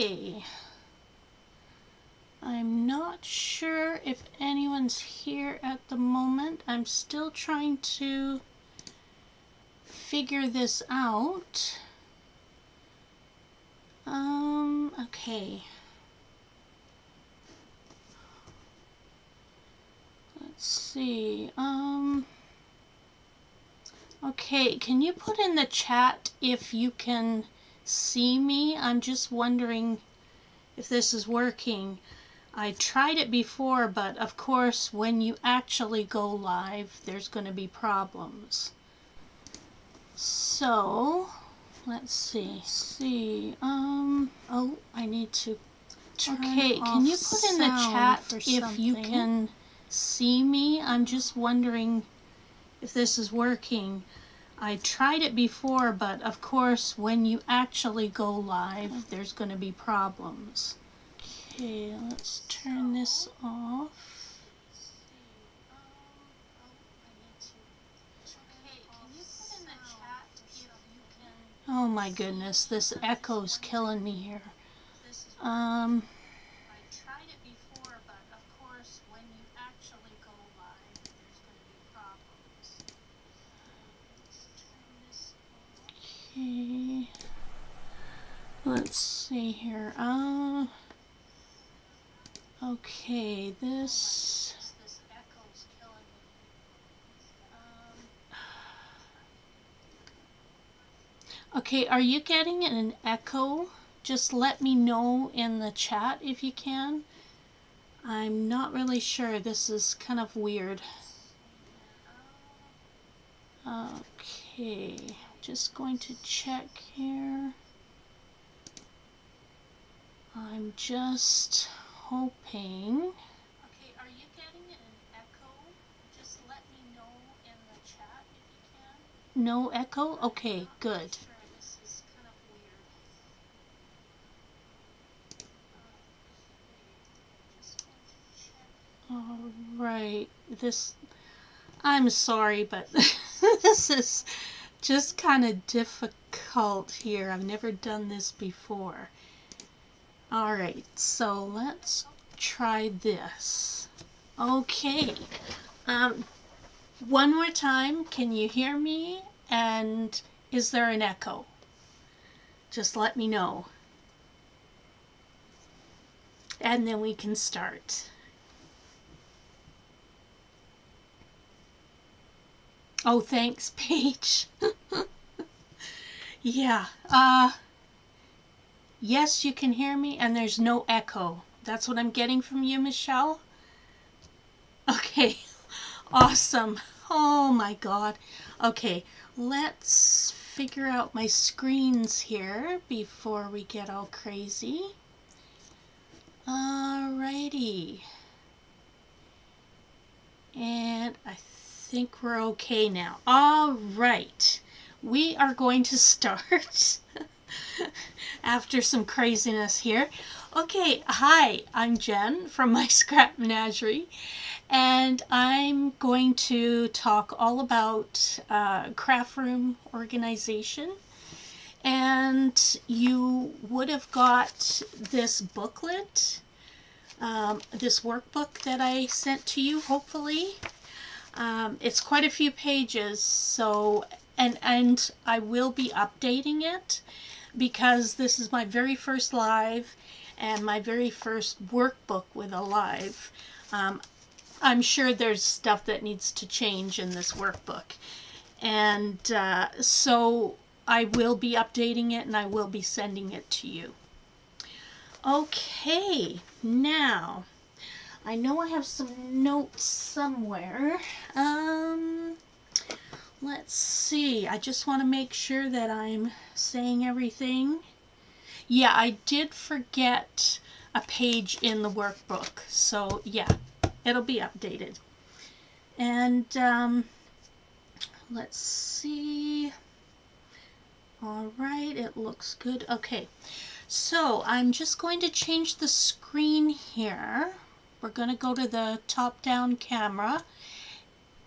Okay. I'm not sure if anyone's here at the moment. I'm still trying to figure this out. Okay. Let's see. Okay, can you put in the chat if you can see me? I'm just wondering if this is working. I tried it before, but of course, when you actually go live, there's going to be problems. So, let's see. Oh, I need to turn Okay, off can you put in the chat if you can see me? I'm just wondering if this is working. I tried it before, but of course, when you actually go live, there's going to be problems. Okay, let's turn this off. Oh my goodness, this echo's killing me here. I tried it before, but of course, when you actually go live, there's going to be problems. Okay. Let's see here. Okay, this echo's killing me. Okay, are you getting an echo? Just let me know in the chat if you can. I'm not really sure. This is kind of weird. Okay, just going to check here. I'm just hoping. Okay, are you getting an echo? Just let me know in the chat if you can. No echo? Okay, good. Sure, this is kind of weird. All right, I'm sorry, but this is just kind of difficult here. I've never done this before. All right, so let's try this. Okay, one more time, can you hear me? And is there an echo? Just let me know. And then we can start. Oh, thanks, Paige. Yeah, yes, you can hear me, and there's no echo. That's what I'm getting from you, Michelle? Okay, awesome. Oh my God. Okay, let's figure out my screens here before we get all crazy. Alrighty. And I think we're okay now. All right. We are going to start after some craziness here. Okay, hi, I'm Jen from My Scrap Menagerie, and I'm going to talk all about craft room organization. And you would have got this booklet, this workbook that I sent to you, hopefully. It's quite a few pages, so and I will be updating it because this is my very first live and my very first workbook with a live. I'm sure there's stuff that needs to change in this workbook, and so I will be updating it and I will be sending it to you. Okay, now I know I have some notes somewhere. Let's see. I just want to make sure that I'm saying everything. Yeah, I did forget a page in the workbook. So, yeah, it'll be updated. And let's see. All right, it looks good. Okay, so I'm just going to change the screen here. We're going to go to the top-down camera.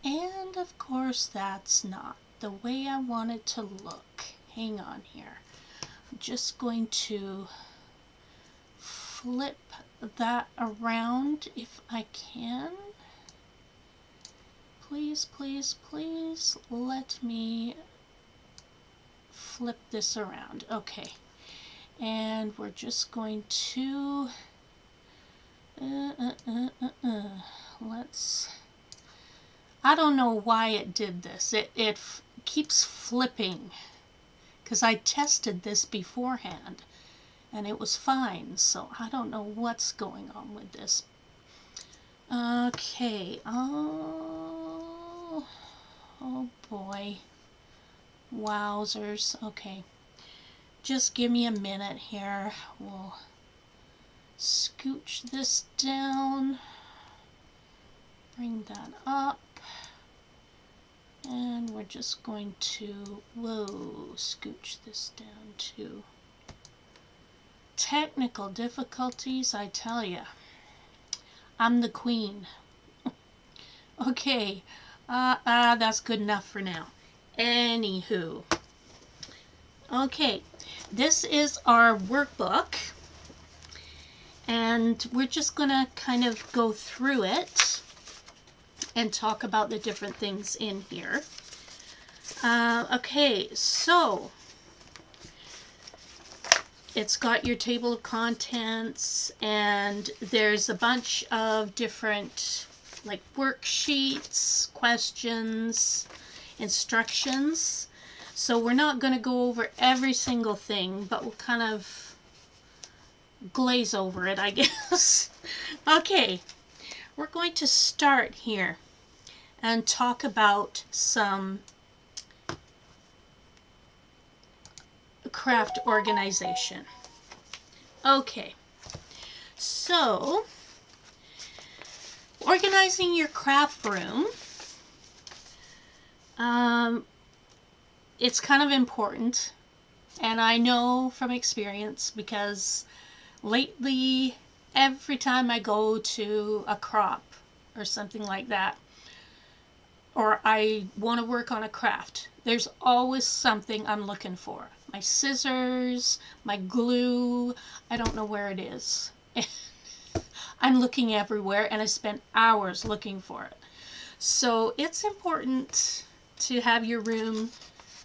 And of course, that's not the way I want it to look. Hang on here. I'm just going to flip that around if I can. Please, please, please let me flip this around. Okay. And we're just going to let's, I don't know why it did this. It keeps flipping because I tested this beforehand and it was fine, so I don't know what's going on with this. Okay, oh boy, wowzers. Okay, just give me a minute here. We'll scooch this down, bring that up, and we're just going to, scooch this down too. Technical difficulties, I tell ya. I'm the queen. Okay, that's good enough for now. Anywho, okay, this is our workbook, and we're just gonna kind of go through it and talk about the different things in here. Okay, so it's got your table of contents, and there's a bunch of different like worksheets, questions, instructions. So we're not going to go over every single thing, but we'll kind of glaze over it, I guess. Okay, we're going to start here and talk about some craft organization. Okay, so organizing your craft room, it's kind of important, and I know from experience because lately every time I go to a crop or something like that, or I want to work on a craft, there's always something I'm looking for. My scissors, my glue, I don't know where it is. I'm looking everywhere, and I spent hours looking for it. So it's important to have your room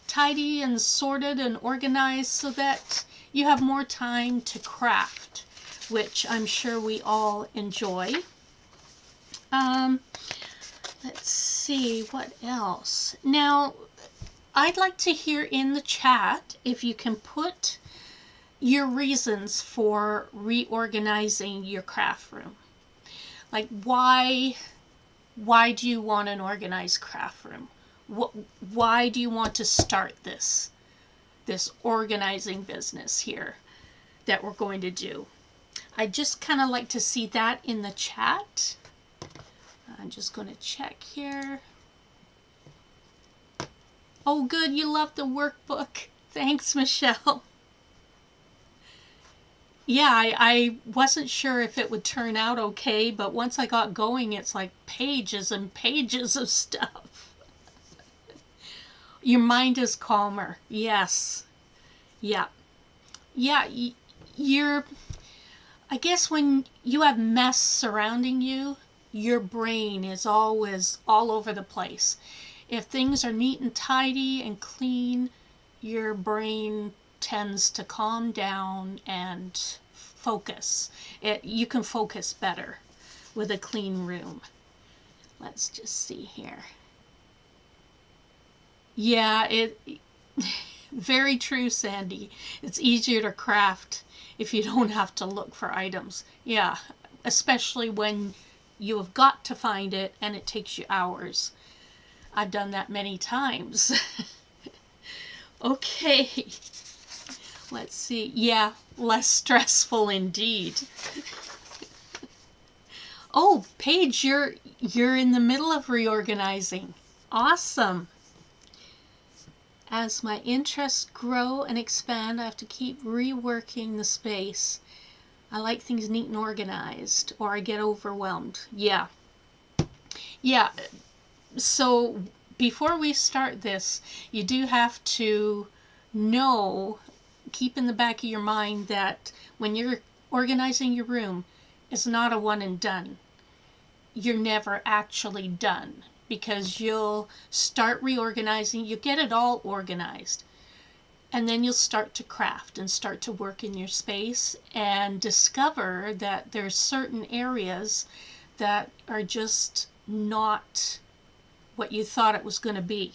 tidy and sorted and organized so that you have more time to craft, which I'm sure we all enjoy. Let's see, what else? Now, I'd like to hear in the chat if you can put your reasons for reorganizing your craft room. Like, why do you want an organized craft room? Why do you want to start this organizing business here that we're going to do? I just kind of like to see that in the chat. I'm just going to check here. Oh, good, you love the workbook. Thanks, Michelle. Yeah, I wasn't sure if it would turn out okay, but once I got going, it's like pages and pages of stuff. Your mind is calmer. Yes. Yeah. Yeah, I guess when you have mess surrounding you, your brain is always all over the place. If things are neat and tidy and clean, your brain tends to calm down and focus. You can focus better with a clean room. Let's just see here. Yeah, very true, Sandy. It's easier to craft if you don't have to look for items. Yeah, especially when you have got to find it and it takes you hours. I've done that many times. Okay, let's see. Yeah, less stressful indeed. Oh, Paige, you're in the middle of reorganizing. Awesome. As my interests grow and expand, I have to keep reworking the space. I like things neat and organized, or I get overwhelmed. Yeah. Yeah. So before we start this, you do have to keep in the back of your mind that when you're organizing your room is not a one and done. You're never actually done because you'll start reorganizing, you get it all organized, and then you'll start to craft and start to work in your space and discover that there's certain areas that are just not what you thought it was going to be.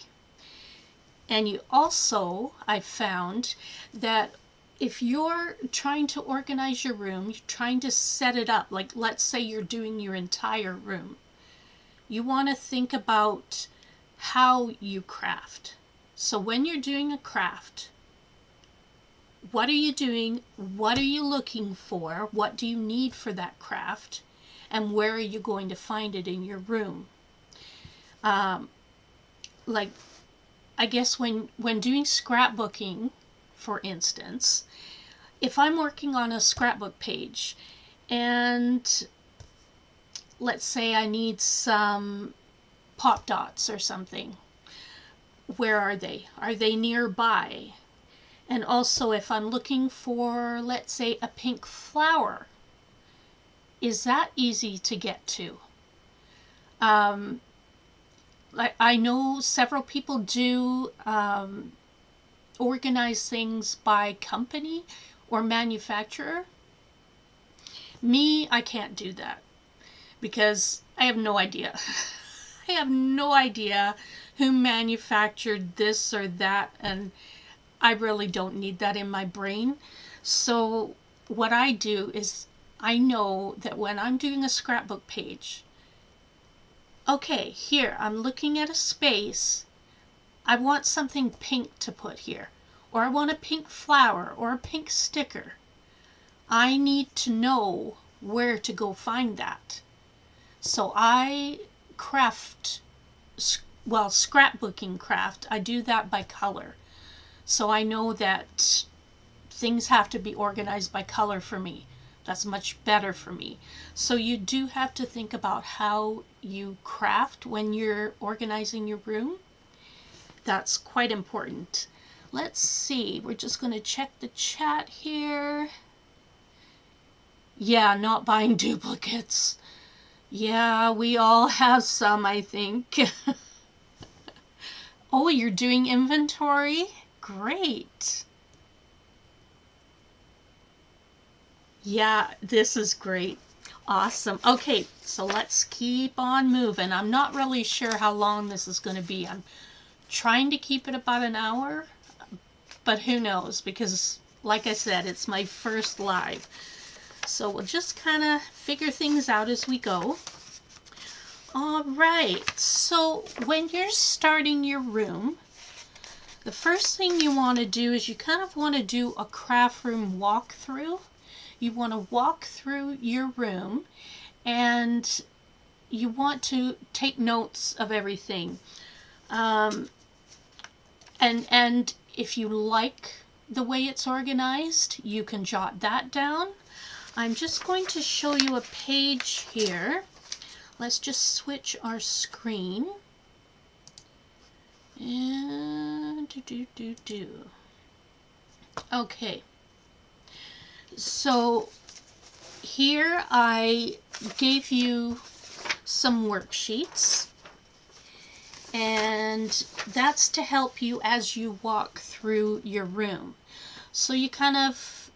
And you also, I found that if you're trying to organize your room, you're trying to set it up, like let's say you're doing your entire room, you want to think about how you craft. So when you're doing a craft, what are you doing? What are you looking for? What do you need for that craft? And where are you going to find it in your room? Like, I guess when doing scrapbooking, for instance, if I'm working on a scrapbook page and let's say I need some pop dots or something, where are they? Are they nearby? And also if I'm looking for, let's say, a pink flower, is that easy to get to? I know several people do organize things by company or manufacturer. Me, I can't do that because I have no idea. I have no idea who manufactured this or that, and I really don't need that in my brain. So what I do is I know that when I'm doing a scrapbook page, okay, here, I'm looking at a space. I want something pink to put here. Or I want a pink flower or a pink sticker. I need to know where to go find that. So I craft, well, scrapbooking craft, I do that by color. So I know that things have to be organized by color for me. That's much better for me. So you do have to think about how you craft when you're organizing your room. That's quite important. Let's see, we're just going to check the chat here. Yeah, not buying duplicates. Yeah, we all have some, I think. Oh, you're doing inventory? Great. Yeah, this is great. Awesome. Okay, so let's keep on moving. I'm not really sure how long this is going to be. I'm trying to keep it about an hour, but who knows, because like I said, it's my first live. So we'll just kind of figure things out as we go. All right, so when you're starting your room, the first thing you want to do is you kind of want to do a craft room walkthrough. You want to walk through your room and you want to take notes of everything. And if you like the way it's organized, you can jot that down. I'm just going to show you a page here. Let's just switch our screen. And Okay. So here I gave you some worksheets, and that's to help you as you walk through your room. So you kind of,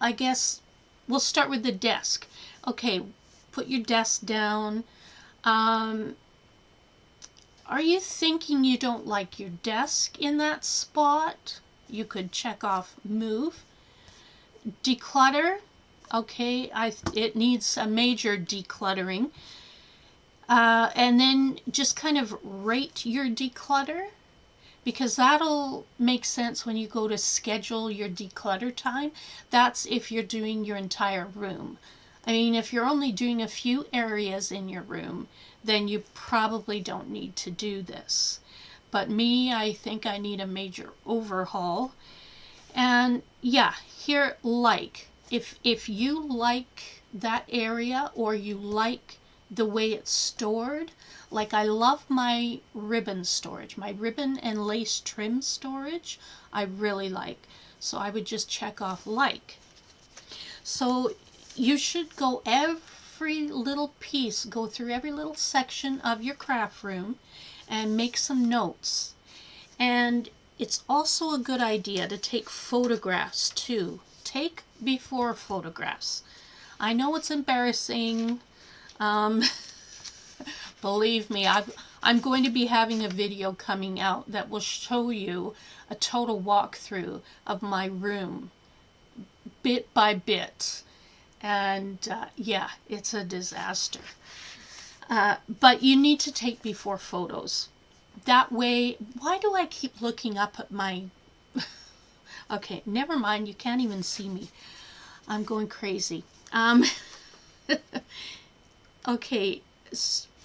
I guess we'll start with the desk. Okay, put your desk down. Are you thinking you don't like your desk in that spot? You could check off move. Declutter. Okay, it needs a major decluttering. And then just kind of rate your declutter, because that'll make sense when you go to schedule your declutter time. That's if you're doing your entire room. I mean, if you're only doing a few areas in your room, then you probably don't need to do this. But me, I think I need a major overhaul. And yeah, here, if you like that area or you like the way it's stored, like I love my ribbon storage, my ribbon and lace trim storage, I really like. So I would just check off like. So you should go every little piece, go through every little section of your craft room and make some notes. And it's also a good idea to take photographs too. Take before photographs. I know it's embarrassing. Um, Believe me, I'm going to be having a video coming out that will show you a total walkthrough of my room, bit by bit. And yeah, it's a disaster. But you need to take before photos. That way, why do I keep looking up at my... Okay, never mind, you can't even see me. I'm going crazy. Okay,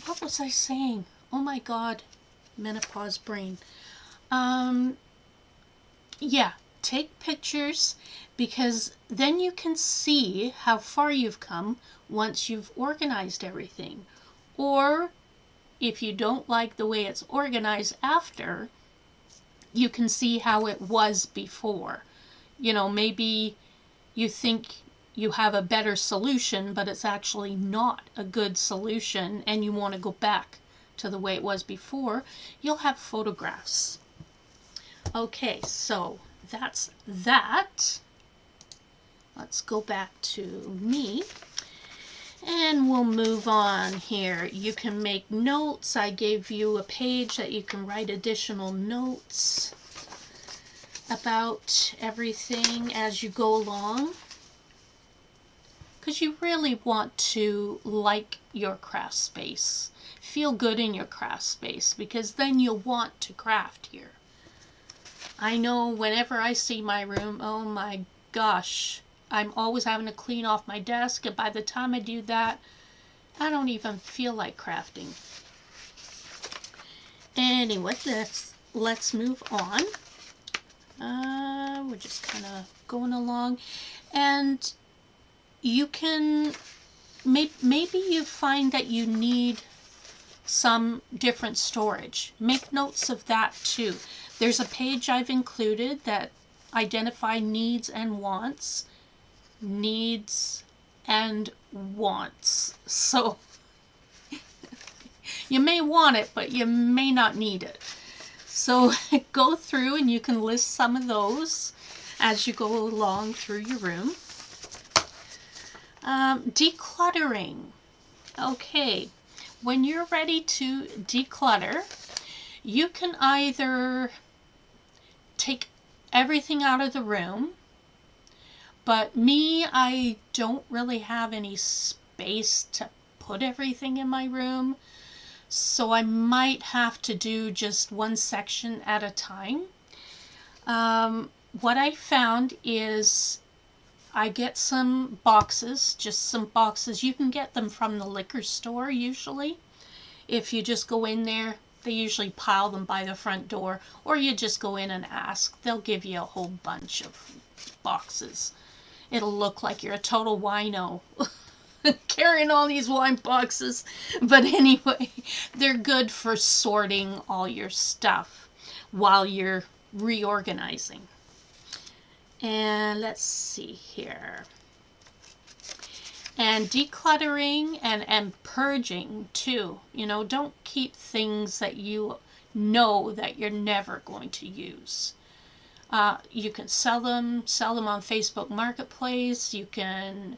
what was I saying? Oh my God, menopause brain. Yeah, take pictures because then you can see how far you've come once you've organized everything. Or if you don't like the way it's organized after, you can see how it was before. You know, maybe you think you have a better solution, but it's actually not a good solution and you want to go back to the way it was before. You'll have photographs. Okay, so that's that. Let's go back to me and we'll move on here. You can make notes. I gave you a page that you can write additional notes about everything as you go along, because you really want to like your craft space, feel good in your craft space, because then you'll want to craft here. I know whenever I see my room, oh my gosh, I'm always having to clean off my desk, and by the time I do that, I don't even feel like crafting. Anyway, let's move on. We're just kind of going along, and you can, maybe you find that you need some different storage. Make notes of that too. There's a page I've included that identify needs and wants. Needs and wants. So you may want it, but you may not need it. So go through and you can list some of those as you go along through your room. Decluttering. Okay, when you're ready to declutter, you can either take everything out of the room, but me, I don't really have any space to put everything in my room, so I might have to do just one section at a time. What I found is I get some boxes, just some boxes. You can get them from the liquor store usually. If you just go in there, they usually pile them by the front door, or you just go in and ask. They'll give you a whole bunch of boxes. It'll look like you're a total wino carrying all these wine boxes. But anyway, they're good for sorting all your stuff while you're reorganizing. And let's see here. And decluttering and purging too. You know, don't keep things that you know that you're never going to use. You can sell them on Facebook Marketplace. You can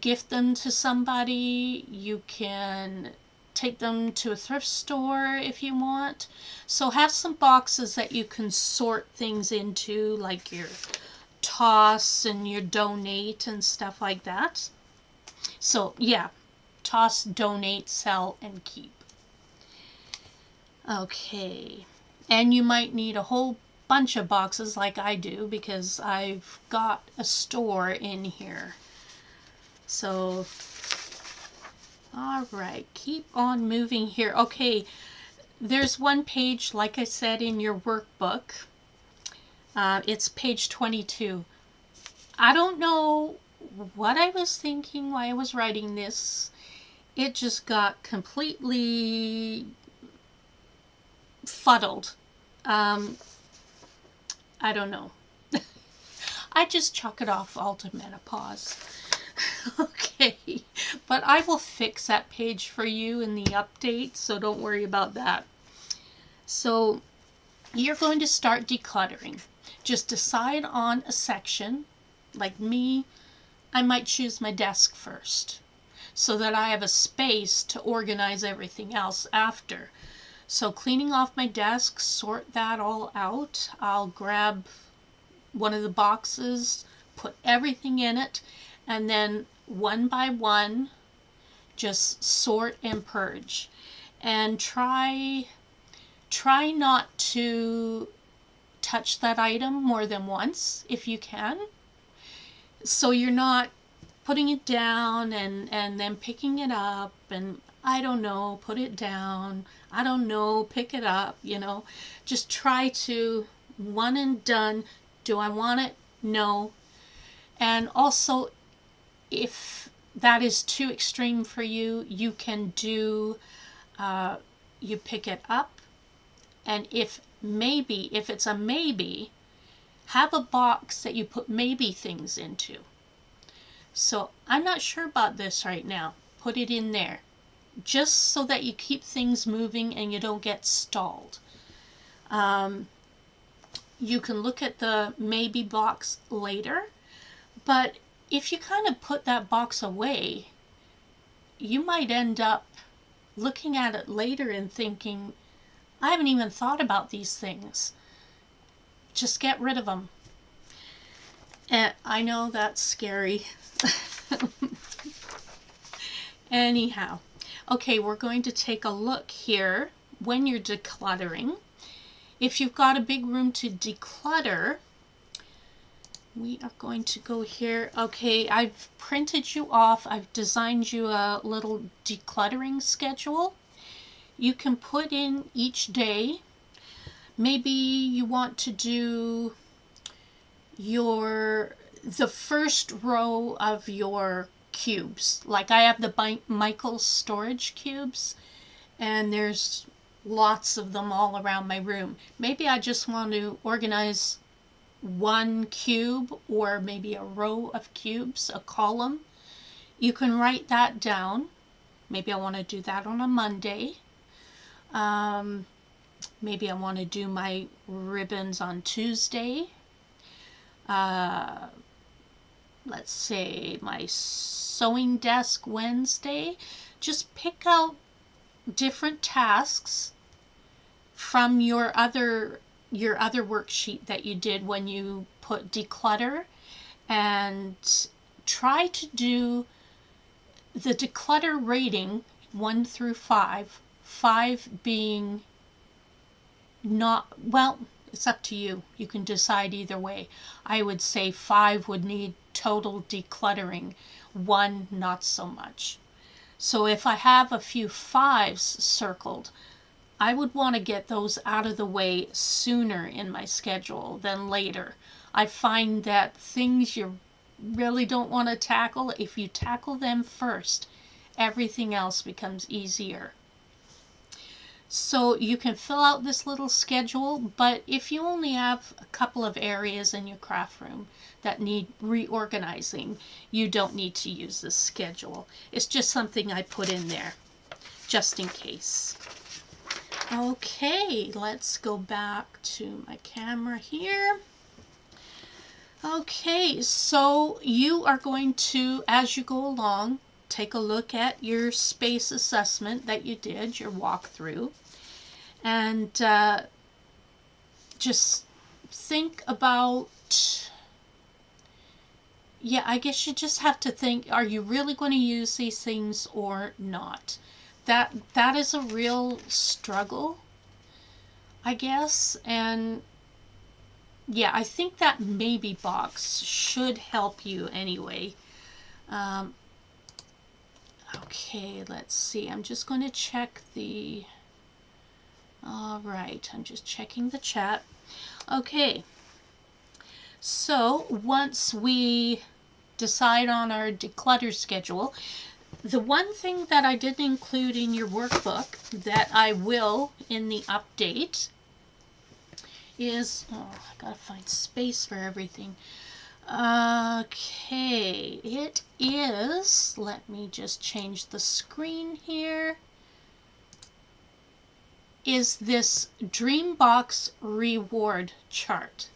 gift them to somebody. You can take them to a thrift store if you want. So have some boxes that you can sort things into, like your toss and your donate and stuff like that. So yeah, toss, donate, sell, and keep. Okay, and you might need a whole bunch of boxes like I do, because I've got a store in here. So all right, keep on moving here. Okay, there's one page, like I said, in your workbook. It's page 22. I don't know what I was thinking while I was writing this. It just got completely fuddled. I don't know. I just chalk it off all to menopause. Okay, but I will fix that page for you in the update, so don't worry about that. So you're going to start decluttering. Just decide on a section. Like me, I might choose my desk first, so that I have a space to organize everything else after. So cleaning off my desk, sort that all out. I'll grab one of the boxes, put everything in it, and then one by one, just sort and purge. And try not to touch that item more than once if you can. So you're not putting it down and then picking it up and, I don't know, put it down. I don't know, pick it up, Just try to, one and done. Do I want it? No. And also, if that is too extreme for you, you can do, you pick it up, and if it's a maybe, have a box that you put maybe things into. So I'm not sure about this right now. Put it in there, just so that you keep things moving and you don't get stalled. You can look at the maybe box later, but if you kind of put that box away, you might end up looking at it later and thinking, I haven't even thought about these things. Just get rid of them. And I know that's scary. Anyhow, okay, we're going to take a look here when you're decluttering. If you've got a big room to declutter, we are going to go here. Okay, I've printed you off. I've designed you a little decluttering schedule. You can put in each day. Maybe you want to do the first row of your cubes. Like I have the Michaels storage cubes, and there's lots of them all around my room. Maybe I just want to organize one cube, or maybe a row of cubes, a column. You can write that down. Maybe I want to do that on a Monday. Maybe I want to do my ribbons on Tuesday. Let's say my sewing desk Wednesday. Just pick out different tasks from your other worksheet that you did when you put declutter, and try to do the declutter rating 1 through 5. 5 being not, well, it's up to you. You can decide either way. I would say 5 would need total decluttering, 1 not so much. So if I have a few 5s circled, I would want to get those out of the way sooner in my schedule than later. I find that things you really don't want to tackle, if you tackle them first, everything else becomes easier. So you can fill out this little schedule, but if you only have a couple of areas in your craft room that need reorganizing, you don't need to use this schedule. It's just something I put in there, just in case. Okay, let's go back to my camera here. Okay, so you are going to, as you go along, take a look at your space assessment that you did, your walkthrough, and just think about, I guess you just have to think, are you really going to use these things or not? That is a real struggle, I guess, and I think that maybe box should help you anyway. Okay, let's see. I'm just going to check the... All right, I'm just checking the chat. Okay, so once we decide on our declutter schedule, the one thing that I didn't include in your workbook that I will in the update is, I gotta find space for everything. Okay, it is, let me just change the screen here, is this Dreambox reward chart.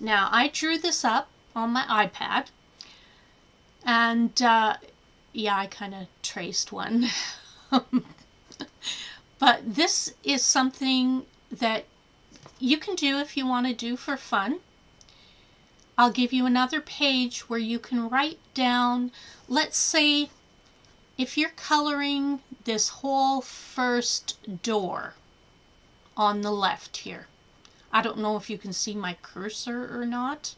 Now, I drew this up on my iPad, and yeah, I kind of traced one. But this is something that you can do if you want to do for fun. I'll give you another page where you can write down, let's say, if you're coloring this whole first door on the left here. I don't know if you can see my cursor or not.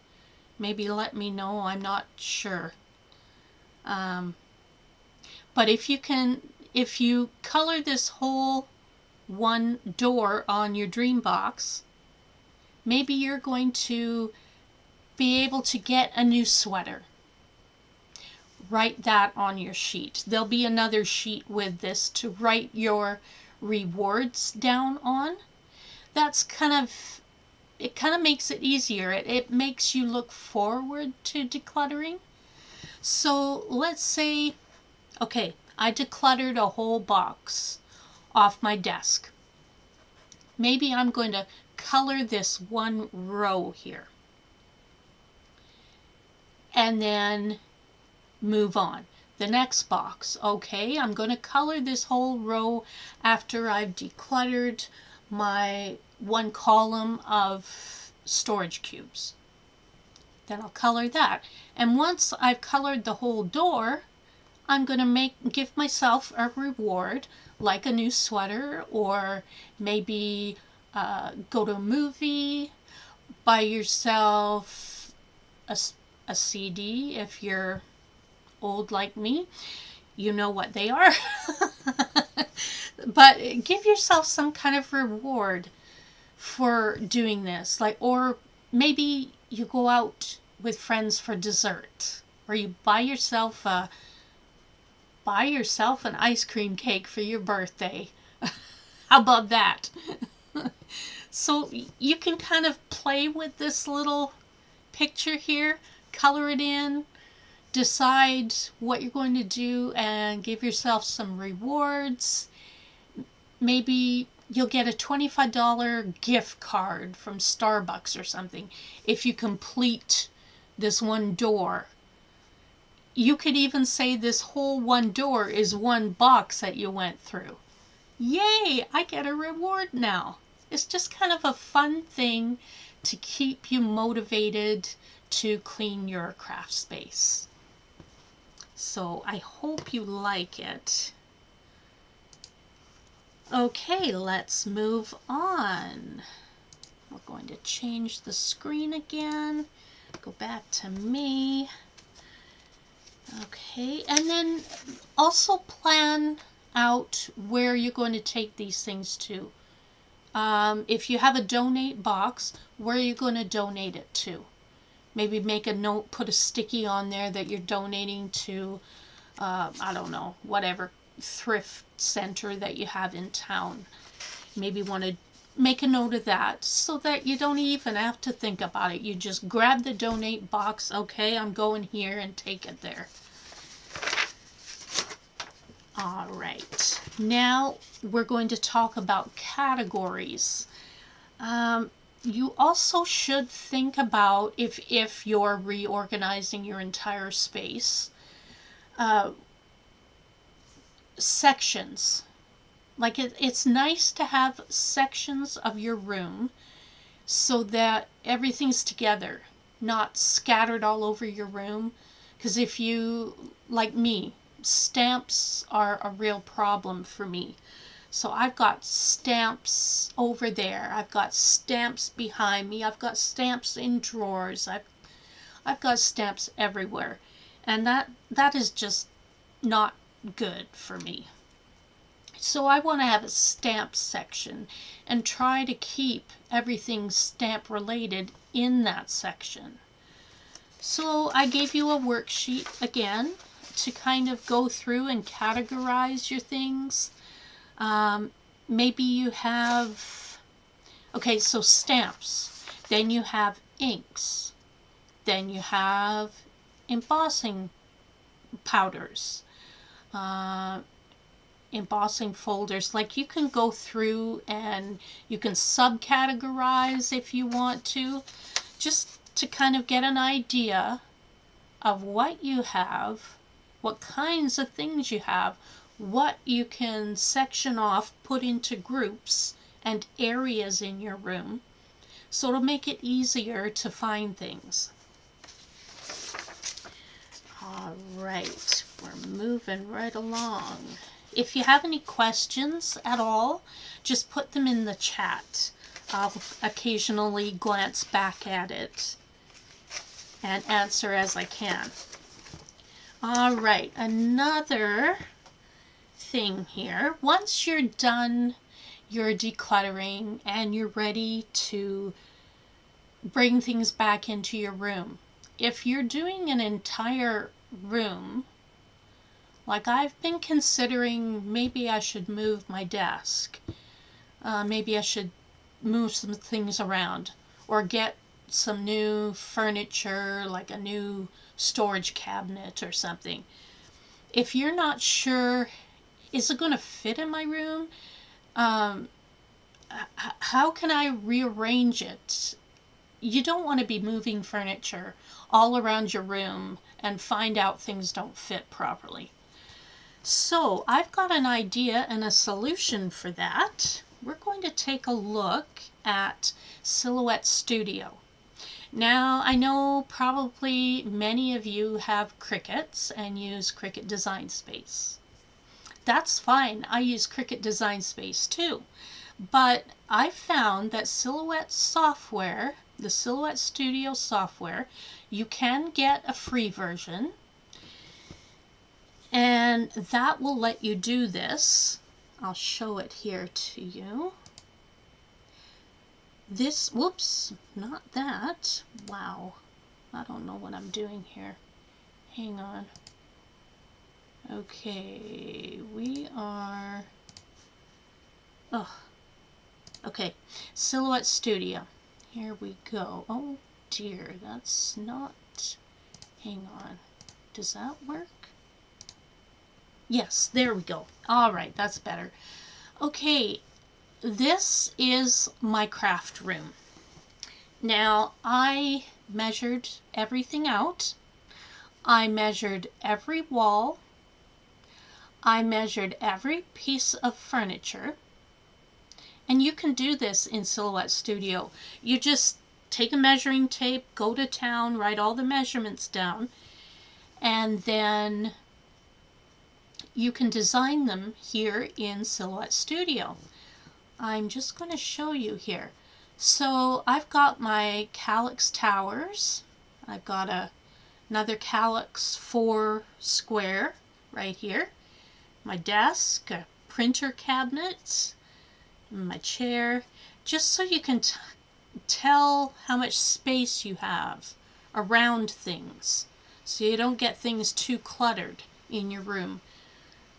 Maybe let me know, I'm not sure. But if you color this whole one door on your dream box, maybe you're going to be able to get a new sweater. Write that on your sheet. There'll be another sheet with this to write your rewards down on. That's it kind of makes it easier. It makes you look forward to decluttering. So let's say, okay, I decluttered a whole box off my desk. Maybe I'm going to color this one row here. And then move on. The next box, okay, I'm going to color this whole row after I've decluttered my one column of storage cubes. Then I'll color that. And once I've colored the whole door, I'm going to give myself a reward, like a new sweater, or maybe go to a movie, buy yourself a CD if you're old like me. You know what they are. But give yourself some kind of reward for doing this. Or maybe you go out with friends for dessert, or you buy yourself an ice cream cake for your birthday. How about that? So you can kind of play with this little picture here, color it in, decide what you're going to do, and give yourself some rewards. Maybe you'll get a $25 gift card from Starbucks or something if you complete this one door. You could even say this whole one door is one box that you went through. Yay, I get a reward now. It's just kind of a fun thing to keep you motivated to clean your craft space. So I hope you like it. Okay, let's move on. We're going to change the screen again. Go back to me. Okay, and then also plan out where you're going to take these things to. If you have a donate box, where are you going to donate it to? Maybe make a note, put a sticky on there that you're donating to, I don't know, whatever thrift center that you have in town. Maybe want to make a note of that so that you don't even have to think about it. You just grab the donate box. Okay, I'm going here, and take it there. All right, now we're going to talk about categories. You also should think about, if you're reorganizing your entire space, sections. Like it's nice to have sections of your room so that everything's together, not scattered all over your room. Because if you, like me, stamps are a real problem for me. So I've got stamps over there. I've got stamps behind me. I've got stamps in drawers. I've got stamps everywhere. And that is just not good for me. So I want to have a stamp section and try to keep everything stamp related in that section. So I gave you a worksheet again to kind of go through and categorize your things. Maybe you have, okay, so stamps. Then you have inks, Then you have embossing powders, uh, embossing folders. Like, you can go through and you can subcategorize if you want to, just to kind of get an idea of what you have, what kinds of things you have, what you can section off, put into groups and areas in your room, so it'll make it easier to find things. All right, we're moving right along. If you have any questions at all, just put them in the chat. I'll occasionally glance back at it and answer as I can. All right, another thing here. Once you're done your decluttering and you're ready to bring things back into your room, if you're doing an entire room, like I've been considering, maybe I should move my desk. Maybe I should move some things around or get some new furniture, like a new storage cabinet or something. If you're not sure, is it going to fit in my room? How can I rearrange it? You don't want to be moving furniture all around your room and find out things don't fit properly. So I've got an idea and a solution for that. We're going to take a look at Silhouette Studio. Now, I know probably many of you have Cricuts and use Cricut Design Space. That's fine. I use Cricut Design Space too. But I found that Silhouette software, the Silhouette Studio software, you can get a free version, and that will let you do this. I'll show it here to you. This, whoops, not that. Wow, I don't know what I'm doing here. Hang on. Okay, we are, okay, Silhouette Studio. Here we go. Oh dear, that's not, hang on. Does that work? Yes, there we go. All right, that's better. Okay, this is my craft room. Now, I measured everything out. I measured every wall. I measured every piece of furniture. And you can do this in Silhouette Studio. You just take a measuring tape, go to town, write all the measurements down, and then you can design them here in Silhouette Studio. I'm just going to show you here. So I've got my Calyx towers. I've got another Calyx 4 square right here. My desk, a printer cabinet, my chair, just so you can tell how much space you have around things, so you don't get things too cluttered in your room.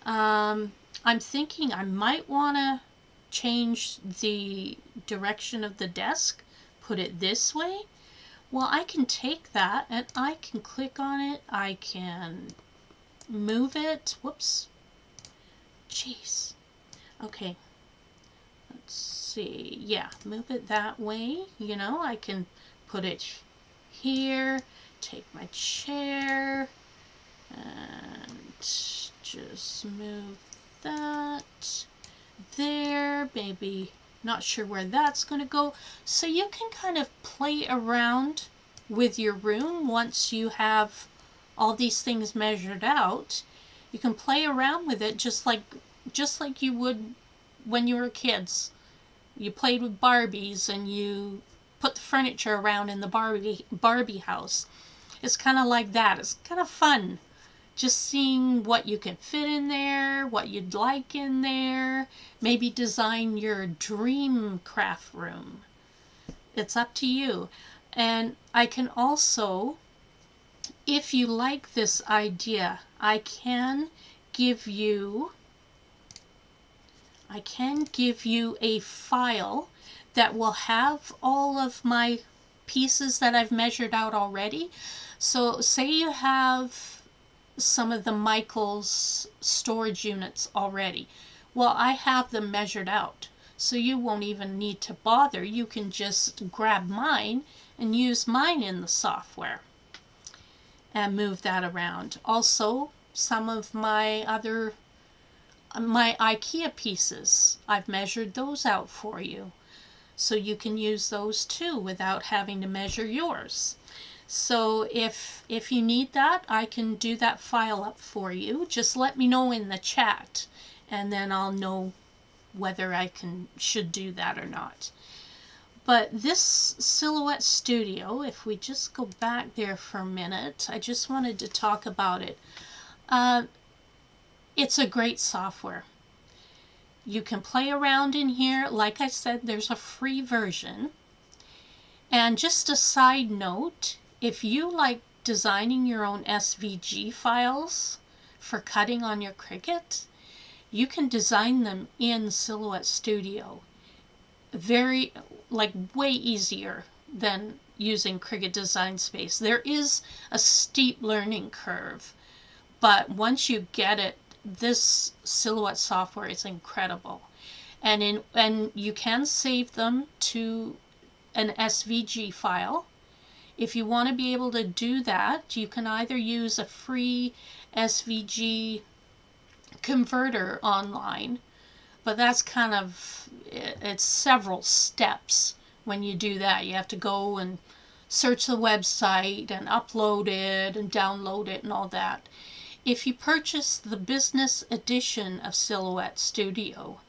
I'm thinking I might want to change the direction of the desk, put it this way. Well, I can take that and I can click on it. I can move it. Whoops. Jeez. Okay. Let's see. Yeah, move it that way. You know, I can put it here, take my chair, and just move that there. Maybe not sure where that's going to go. So you can kind of play around with your room once you have all these things measured out. You can play around with it just like you would when you were kids. You played with Barbies and you put the furniture around in the Barbie house. It's kind of like that. It's kind of fun. Just seeing what you can fit in there, what you'd like in there. Maybe design your dream craft room. It's up to you. And I can also, if you like this idea, I can give you a file that will have all of my pieces that I've measured out already. So say you have some of the Michaels storage units already. Well, I have them measured out, so you won't even need to bother. You can just grab mine and use mine in the software and move that around. Also, some of my IKEA pieces, I've measured those out for you. So you can use those too without having to measure yours. So if you need that, I can do that file up for you. Just let me know in the chat, and then I'll know whether I should do that or not. But this Silhouette Studio, if we just go back there for a minute, I just wanted to talk about it. It's a great software. You can play around in here. Like I said, there's a free version. And just a side note, if you like designing your own SVG files for cutting on your Cricut, you can design them in Silhouette Studio. Way easier than using Cricut Design Space. There is a steep learning curve, but once you get it, this Silhouette software is incredible. And you can save them to an SVG file. If you want to be able to do that, you can either use a free SVG converter online, but that's it's several steps when you do that. You have to go and search the website and upload it and download it and all that. If you purchase the business edition of Silhouette Studio,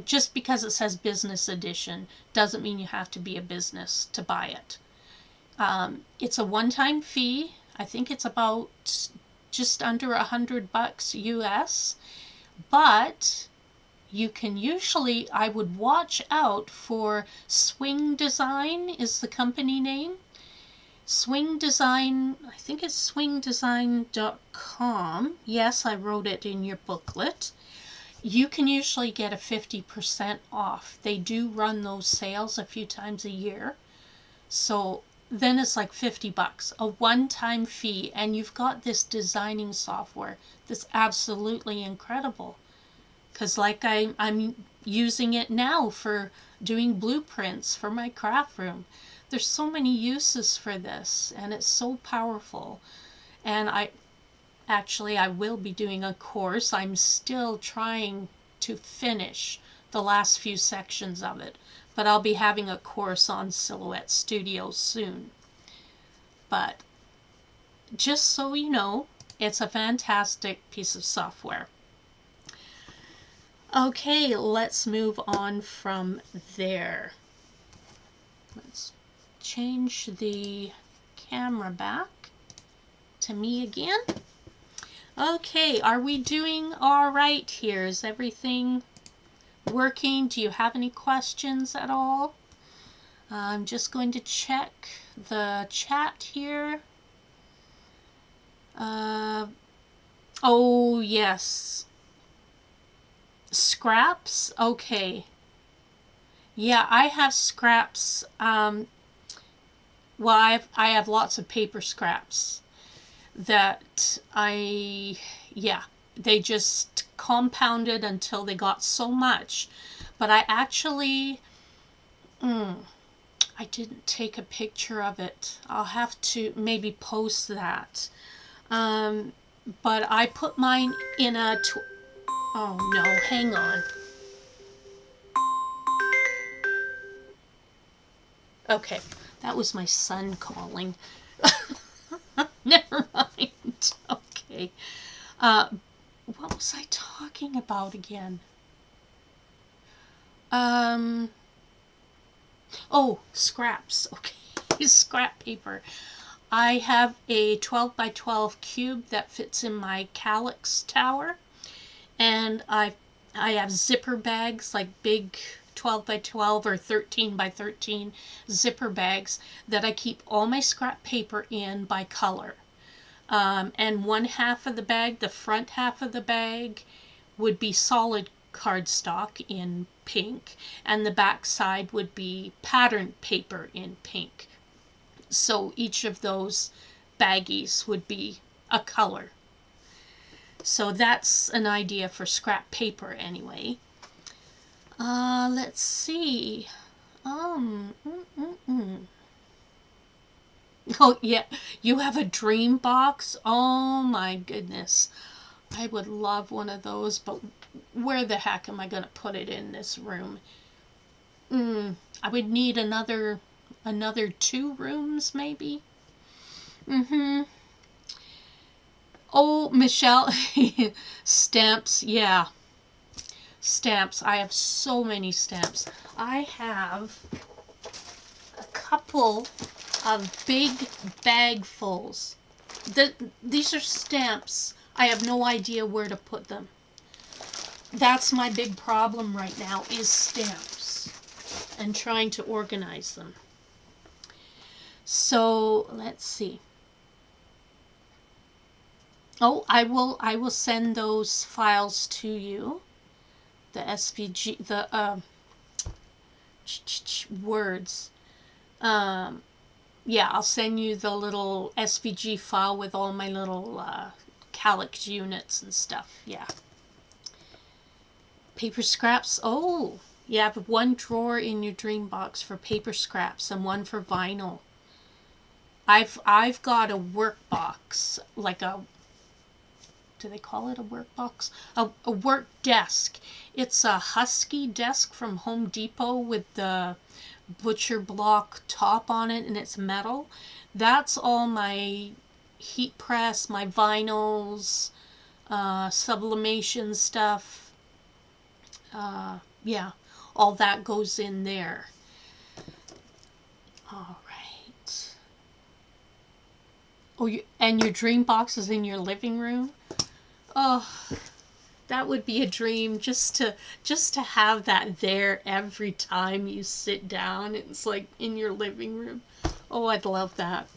just because it says business edition doesn't mean you have to be a business to buy it. It's a one-time fee. I think it's about just under $100 US, but you can usually, I would watch out for Swing Design is the company name. Swing Design, I think it's swingdesign.com. Yes, I wrote it in your booklet. You can usually get a 50% off. They do run those sales a few times a year. So then it's like $50, a one-time fee, and you've got this designing software that's absolutely incredible. Because I'm using it now for doing blueprints for my craft room. There's so many uses for this, and it's so powerful. And I will be doing a course. I'm still trying to finish the last few sections of it, but I'll be having a course on Silhouette Studio soon. But just so you know, it's a fantastic piece of software. Okay, let's move on from there. Let's change the camera back to me again. Okay, are we doing all right here? Is everything working? Do you have any questions at all? I'm just going to check the chat here. Oh, yes. Scraps? Okay. Yeah, I have scraps. Well, I have lots of paper scraps that they just compounded until they got so much. But I actually, I didn't take a picture of it. I'll have to maybe post that. But I put mine in a, oh no, hang on. Okay, that was my son calling. Never mind. Okay. What was I talking about again? Oh, scraps. Okay, scrap paper. I have a 12 by 12 cube that fits in my calyx tower, and I have zipper bags, like big 12 by 12 or 13 by 13 zipper bags that I keep all my scrap paper in by color. And one half of the bag, the front half of the bag, would be solid cardstock in pink, and the back side would be patterned paper in pink. So each of those baggies would be a color. So that's an idea for scrap paper anyway. Let's see. Mm, mm, mm. Oh, yeah, you have a dream box? Oh my goodness. I would love one of those, but where the heck am I going to put it in this room? I would need another 2 rooms maybe. Oh, Michelle, stamps, yeah. Stamps. I have so many stamps. I have a couple of big bagfuls. These are stamps. I have no idea where to put them. That's my big problem right now, is stamps and trying to organize them. So let's see. Oh, I will send those files to you. The SVG, the words. Yeah, I'll send you the little SVG file with all my little calyx units and stuff. Yeah. Paper scraps. Oh, you have one drawer in your dream box for paper scraps and one for vinyl. I've got a work box, like a, do they call it a work box? A work desk. It's a Husky desk from Home Depot with the butcher block top on it, and it's metal. That's all my heat press, my vinyls, sublimation stuff. Yeah, all that goes in there. All right. Oh, and your dream box is in your living room? Oh, that would be a dream, just to have that there every time you sit down. It's like in your living room. Oh, I'd love that.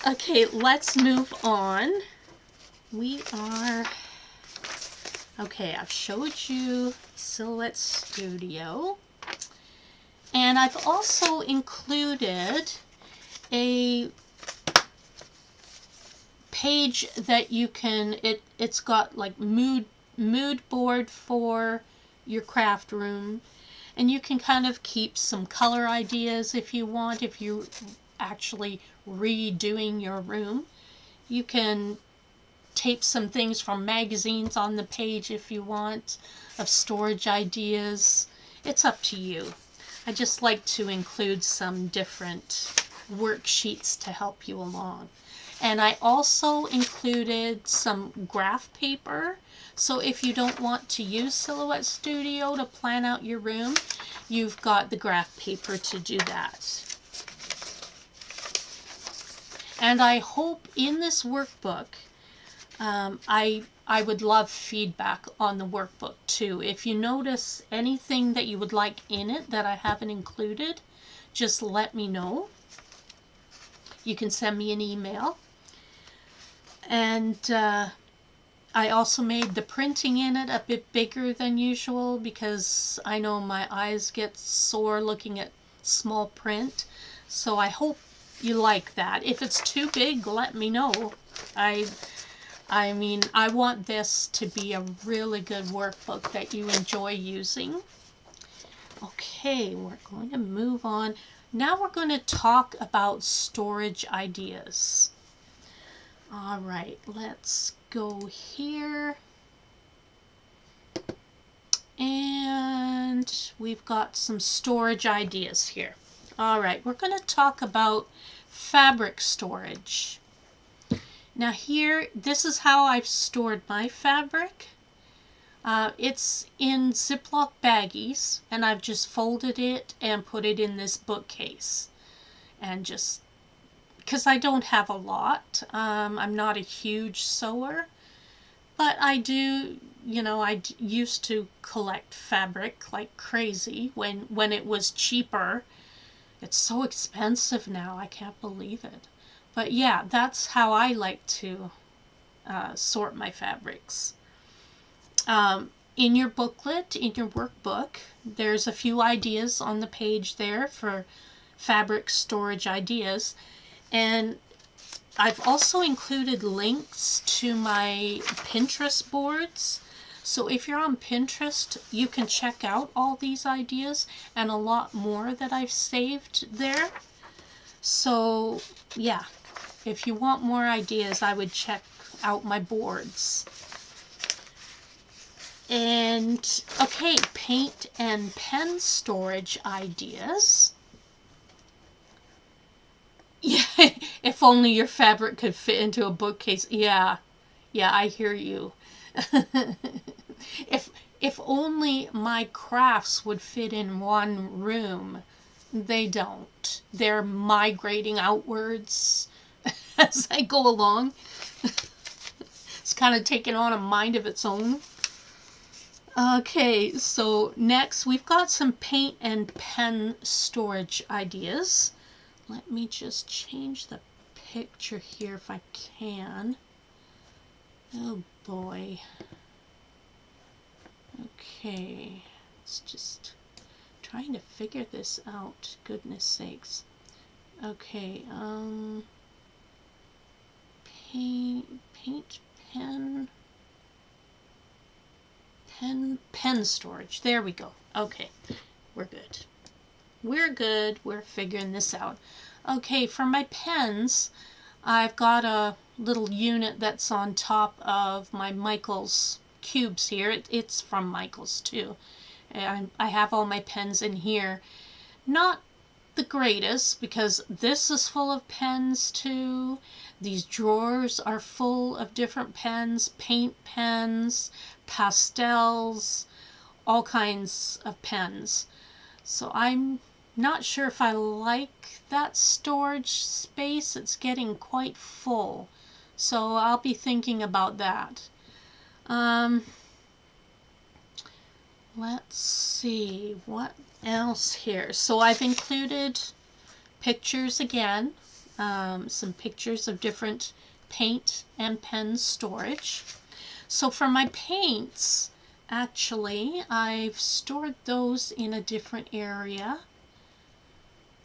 Okay, let's move on. Okay, I've showed you Silhouette Studio. And I've also included a page that you can, it's got like mood board for your craft room, and you can kind of keep some color ideas if you want. If you're actually redoing your room, you can tape some things from magazines on the page if you want, of storage ideas. It's up to you. I just like to include some different worksheets to help you along. And I also included some graph paper. So if you don't want to use Silhouette Studio to plan out your room, you've got the graph paper to do that. And I hope in this workbook, I would love feedback on the workbook too. If you notice anything that you would like in it that I haven't included, just let me know. You can send me an email. And I also made the printing in it a bit bigger than usual because I know my eyes get sore looking at small print. So I hope you like that. If it's too big, let me know. I mean, I want this to be a really good workbook that you enjoy using. Okay, we're going to move on. Now we're going to talk about storage ideas. All right, let's go here. And we've got some storage ideas here. All right, we're going to talk about fabric storage. Now here, this is how I've stored my fabric. It's in Ziploc baggies, and I've just folded it and put it in this bookcase. And just, because I don't have a lot, I'm not a huge sewer, but I do, you know, I used to collect fabric like crazy when it was cheaper. It's so expensive now, I can't believe it. But yeah, that's how I like to sort my fabrics. In your booklet, in your workbook, there's a few ideas on the page there for fabric storage ideas. And I've also included links to my Pinterest boards. So if you're on Pinterest, you can check out all these ideas and a lot more that I've saved there. So yeah, if you want more ideas, I would check out my boards. And okay, paint and pen storage ideas. Yeah, if only your fabric could fit into a bookcase. Yeah, I hear you. if only my crafts would fit in one room. They don't. They're migrating outwards as I go along. It's kind of taking on a mind of its own. Okay, so next we've got some paint and pen storage ideas. Let me just change the picture here if I can. Oh boy. Okay, it's just trying to figure this out. Goodness sakes. Okay, paint, pen storage. There we go. Okay, we're good. We're figuring this out. Okay, for my pens, I've got a little unit that's on top of my Michaels cubes here. It's from Michaels too. And I have all my pens in here. Not the greatest, because this is full of pens too. These drawers are full of different pens, paint pens, pastels, all kinds of pens. So I'm not sure if I like that storage space. It's getting quite full. So I'll be thinking about that. Let's see what else here. So I've included pictures again, some pictures of different paint and pen storage. So for my paints, actually, I've stored those in a different area.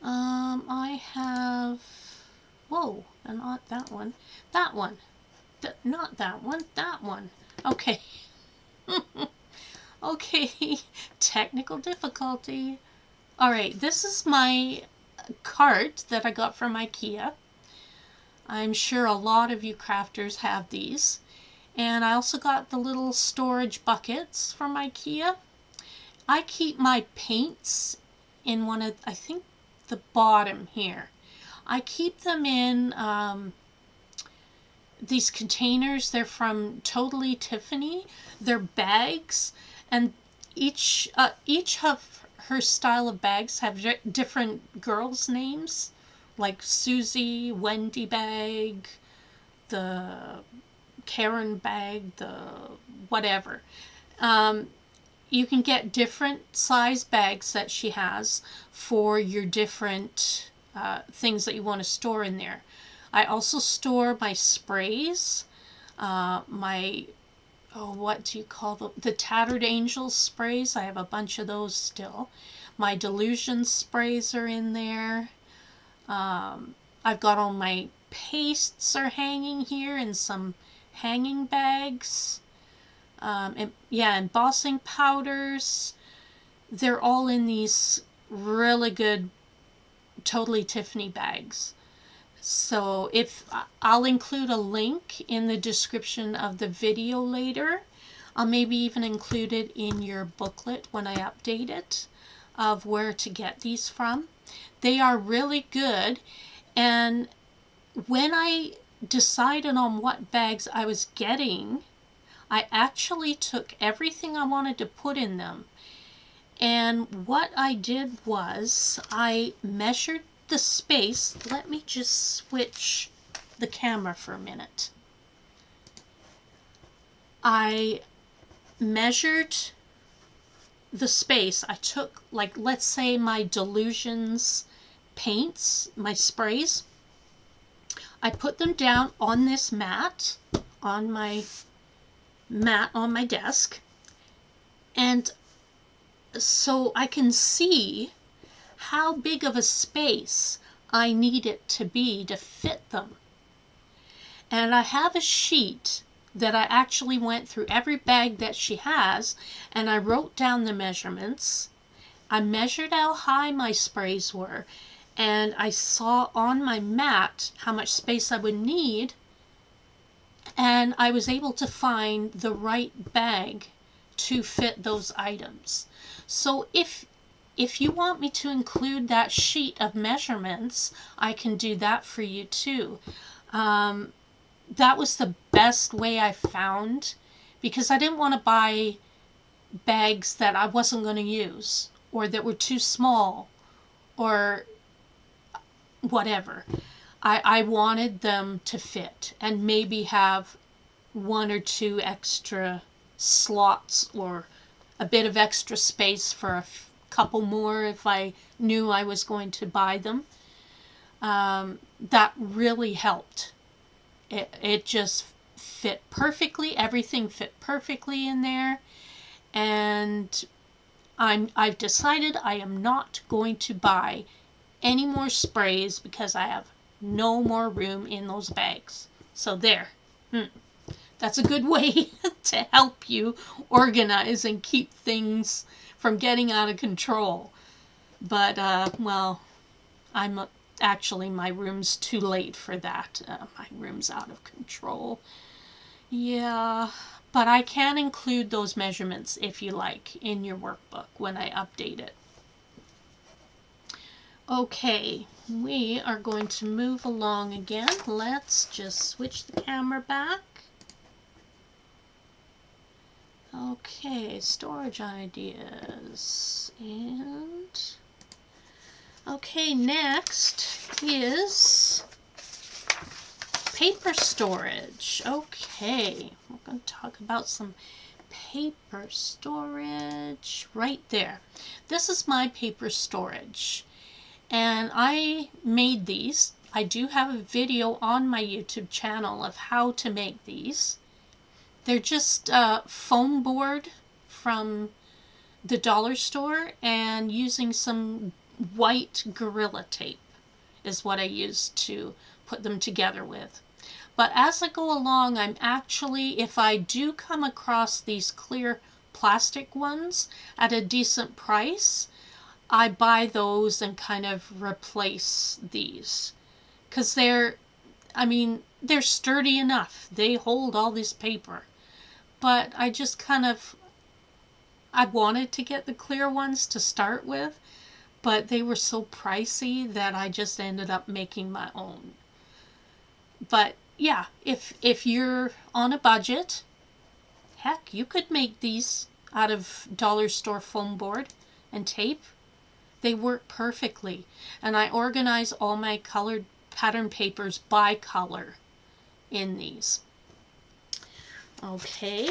I have, whoa, not that one, not that one, that one. Okay. Okay, technical difficulty. All right, this is my cart that I got from IKEA. I'm sure a lot of you crafters have these. And I also got the little storage buckets from IKEA. I keep my paints in one of, I think, the bottom here. I keep them in these containers. They're from Totally Tiffany. They're bags, and each of her style of bags have different girls' names, like Susie, Wendy bag, the Karen bag, the whatever. You can get different size bags that she has for your different things that you want to store in there. I also store my sprays, my, oh, what do you call the Tattered Angels sprays. I have a bunch of those still. My Delusion sprays are in there. I've got all my pastes are hanging here in some hanging bags. And yeah, embossing powders. They're all in these really good Totally Tiffany bags. So if I'll include a link in the description of the video later. I'll maybe even include it in your booklet when I update it, of where to get these from. They are really good. And when I decided on what bags I was getting, I actually took everything I wanted to put in them. And what I did was I measured the space. Let me just switch the camera for a minute. I measured the space. I took, like, let's say my Delusions paints, my sprays. I put them down on this mat, on my desk. And so I can see how big of a space I need it to be to fit them. And I have a sheet that I actually went through every bag that she has, and I wrote down the measurements. I measured how high my sprays were, and I saw on my mat how much space I would need, and I was able to find the right bag to fit those items. So if you want me to include that sheet of measurements, I can do that for you too. That was the best way I found, because I didn't want to buy bags that I wasn't going to use or that were too small or whatever. I wanted them to fit and maybe have one or two extra slots or a bit of extra space for a couple more if I knew I was going to buy them. That really helped. It just fit perfectly. Everything fit perfectly in there. And I've decided I am not going to buy any more sprays because I have no more room in those bags. So there. That's a good way to help you organize and keep things from getting out of control. But, well, I'm actually, my room's too late for that. My room's out of control. Yeah, but I can include those measurements if you like in your workbook when I update it. Okay, we are going to move along again. Let's just switch the camera back. Okay, storage ideas. And okay, next is paper storage. Okay, we're going to talk about some paper storage right there. This is my paper storage. And I made these. I do have a video on my YouTube channel of how to make these. They're just foam board from the dollar store and using some white Gorilla Tape is what I used to put them together with. But as I go along, I'm actually, if I do come across these clear plastic ones at a decent price, I buy those and kind of replace these. Because they're sturdy enough. They hold all this paper. But I just kind of, I wanted to get the clear ones to start with, but they were so pricey that I just ended up making my own. But yeah, if you're on a budget, heck, you could make these out of dollar store foam board and tape. They work perfectly. And I organize all my colored pattern papers by color in these. Okay.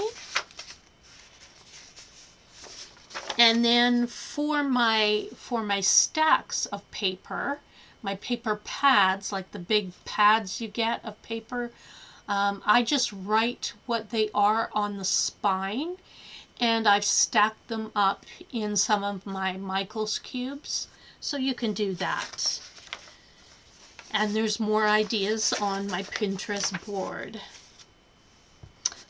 And then for my stacks of paper, my paper pads, like the big pads you get of paper, I just write what they are on the spine, and I've stacked them up in some of my Michaels cubes, so you can do that. And there's more ideas on my Pinterest board.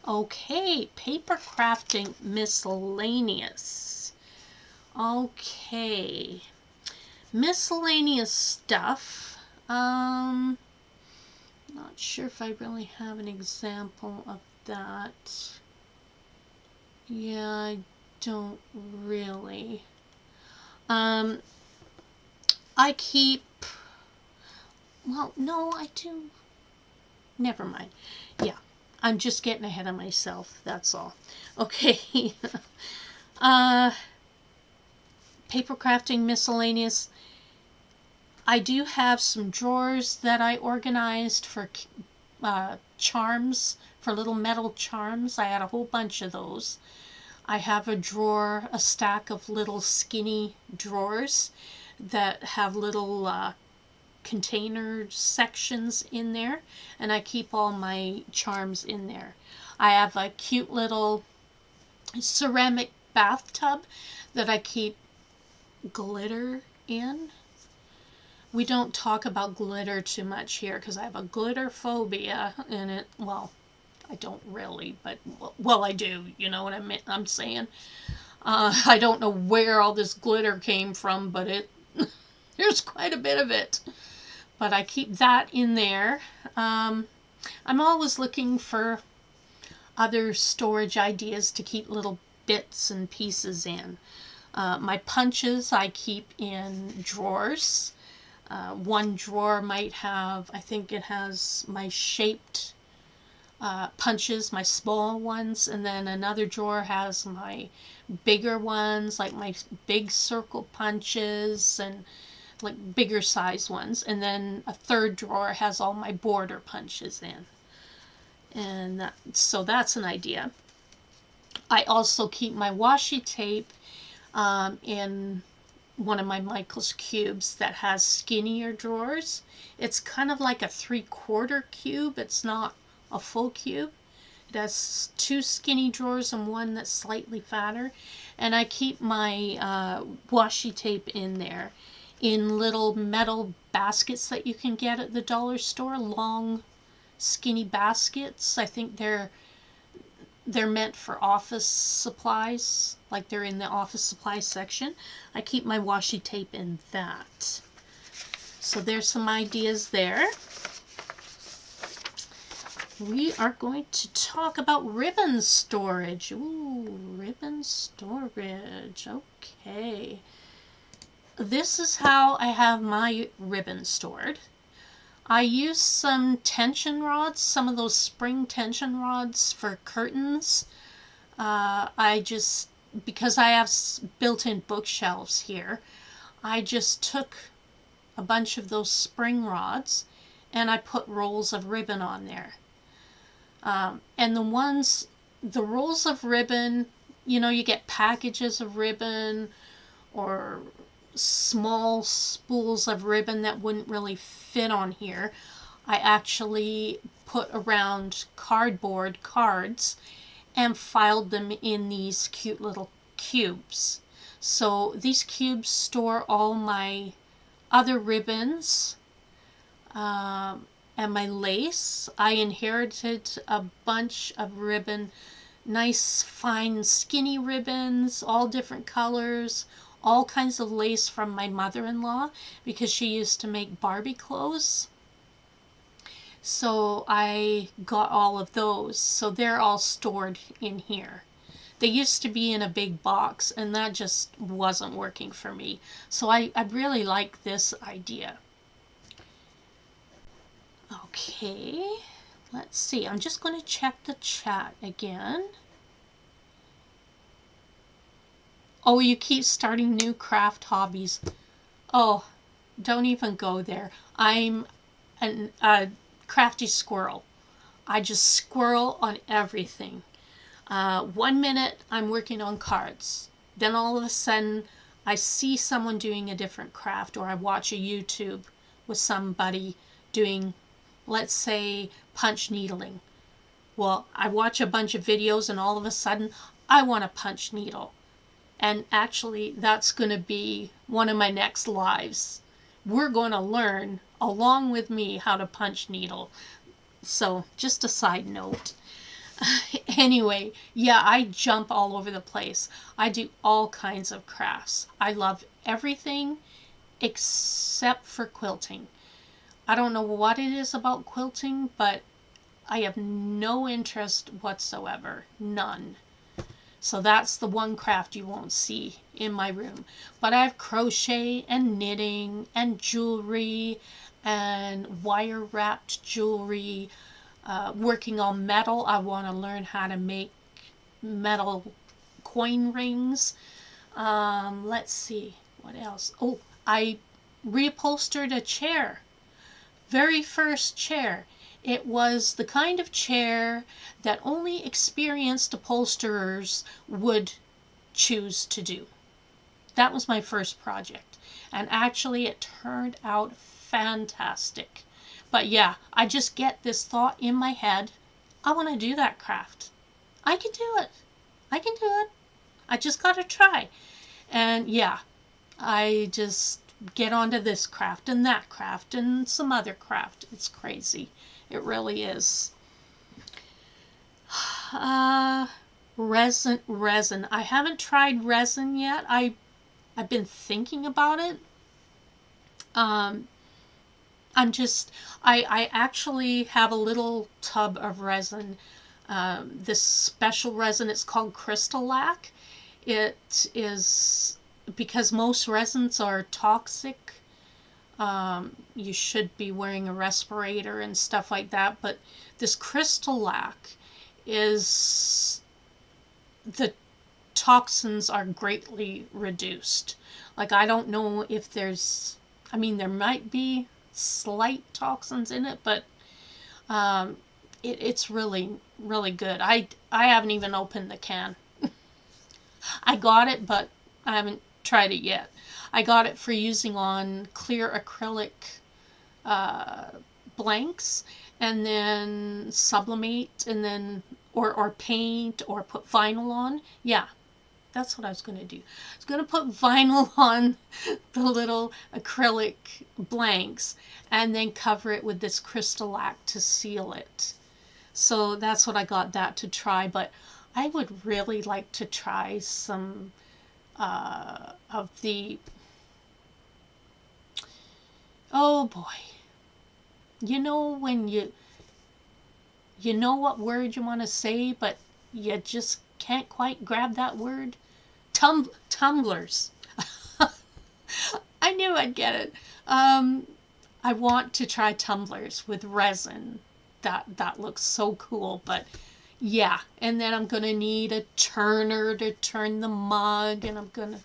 Okay, paper crafting miscellaneous. Okay, miscellaneous stuff. Not sure if I really have an example of that. Yeah, I don't really. I keep, well, no, I do. Never mind. Yeah, I'm just getting ahead of myself, that's all. Okay. Paper crafting miscellaneous. I do have some drawers that I organized for charms, for little metal charms. I had a whole bunch of those. I have a drawer, a stack of little skinny drawers that have little container sections in there, and I keep all my charms in there. I have a cute little ceramic bathtub that I keep glitter in. We don't talk about glitter too much here because I have a glitter phobia, and well, I don't really, but, well, I do, you know what I'm saying? I don't know where all this glitter came from, but there's quite a bit of it. But I keep that in there. I'm always looking for other storage ideas to keep little bits and pieces in. My punches I keep in drawers. One drawer might have, I think it has my shaped punches, my small ones, and then another drawer has my bigger ones, like my big circle punches and like bigger size ones, and then a third drawer has all my border punches in. And so that's an idea. I also keep my washi tape in one of my Michaels cubes that has skinnier drawers. It's kind of like a 3/4 cube. It's not a full cube. It has 2 skinny drawers and one that's slightly fatter. And I keep my washi tape in there in little metal baskets that you can get at the dollar store. Long, skinny baskets. I think they're meant for office supplies, like they're in the office supply section. I keep my washi tape in that. So there's some ideas there. We are going to talk about ribbon storage. Ooh, ribbon storage. Okay. This is how I have my ribbon stored. I use some tension rods, some of those spring tension rods for curtains. Because I have built-in bookshelves here, I just took a bunch of those spring rods and I put rolls of ribbon on there. And the rolls of ribbon, you know, you get packages of ribbon or small spools of ribbon that wouldn't really fit on here. I actually put around cardboard cards and filed them in these cute little cubes. So these cubes store all my other ribbons and my lace. I inherited a bunch of ribbon, nice fine skinny ribbons, all different colors, all kinds of lace from my mother-in-law because she used to make Barbie clothes. So I got all of those. So they're all stored in here. They used to be in a big box and that just wasn't working for me. So I really like this idea. Okay, let's see. I'm just going to check the chat again. Oh, you keep starting new craft hobbies. Oh, don't even go there. I'm a crafty squirrel. I just squirrel on everything. 1 minute I'm working on cards. Then all of a sudden I see someone doing a different craft, or I watch a YouTube with somebody doing, let's say, punch needling. Well, I watch a bunch of videos and all of a sudden I want to punch needle. And actually, that's going to be one of my next lives. We're going to learn, along with me, how to punch needle. So, just a side note. Anyway, yeah, I jump all over the place. I do all kinds of crafts. I love everything except for quilting. I don't know what it is about quilting, but I have no interest whatsoever. None. So that's the one craft you won't see in my room. But I have crochet and knitting and jewelry and wire wrapped jewelry. Working on metal. I want to learn how to make metal coin rings. Let's see. What else? Oh, I reupholstered a chair. Very first chair. It was the kind of chair that only experienced upholsterers would choose to do. That was my first project. And actually it turned out fantastic. But yeah, I just get this thought in my head. I want to do that craft. I can do it. I can do it. I just got to try. And yeah, I just get onto this craft and that craft and some other craft. It's crazy. It really is. Uh, resin. I haven't tried resin yet. I've been thinking about it. Um, I actually have a little tub of resin. This special resin, it's called Crystal-Lac. It is, because most resins are toxic. You should be wearing a respirator and stuff like that. But this Crystal-Lac is, the toxins are greatly reduced. Like, I don't know if there's, I mean, there might be slight toxins in it, but it's really, really good. I haven't even opened the can. I got it, but I haven't tried it yet. I got it for using on clear acrylic blanks, and then sublimate, and then or paint or put vinyl on. Yeah, that's what I was going to do. I was going to put vinyl on the little acrylic blanks and then cover it with this Crystal-Lac to seal it. So that's what I got that to try. But I would really like to try some of the, oh boy, you know when you know what word you want to say, but you just can't quite grab that word? Tumblers. I knew I'd get it. I want to try tumblers with resin. That looks so cool. But yeah, and then I'm gonna need a turner to turn the mug, and I'm gonna,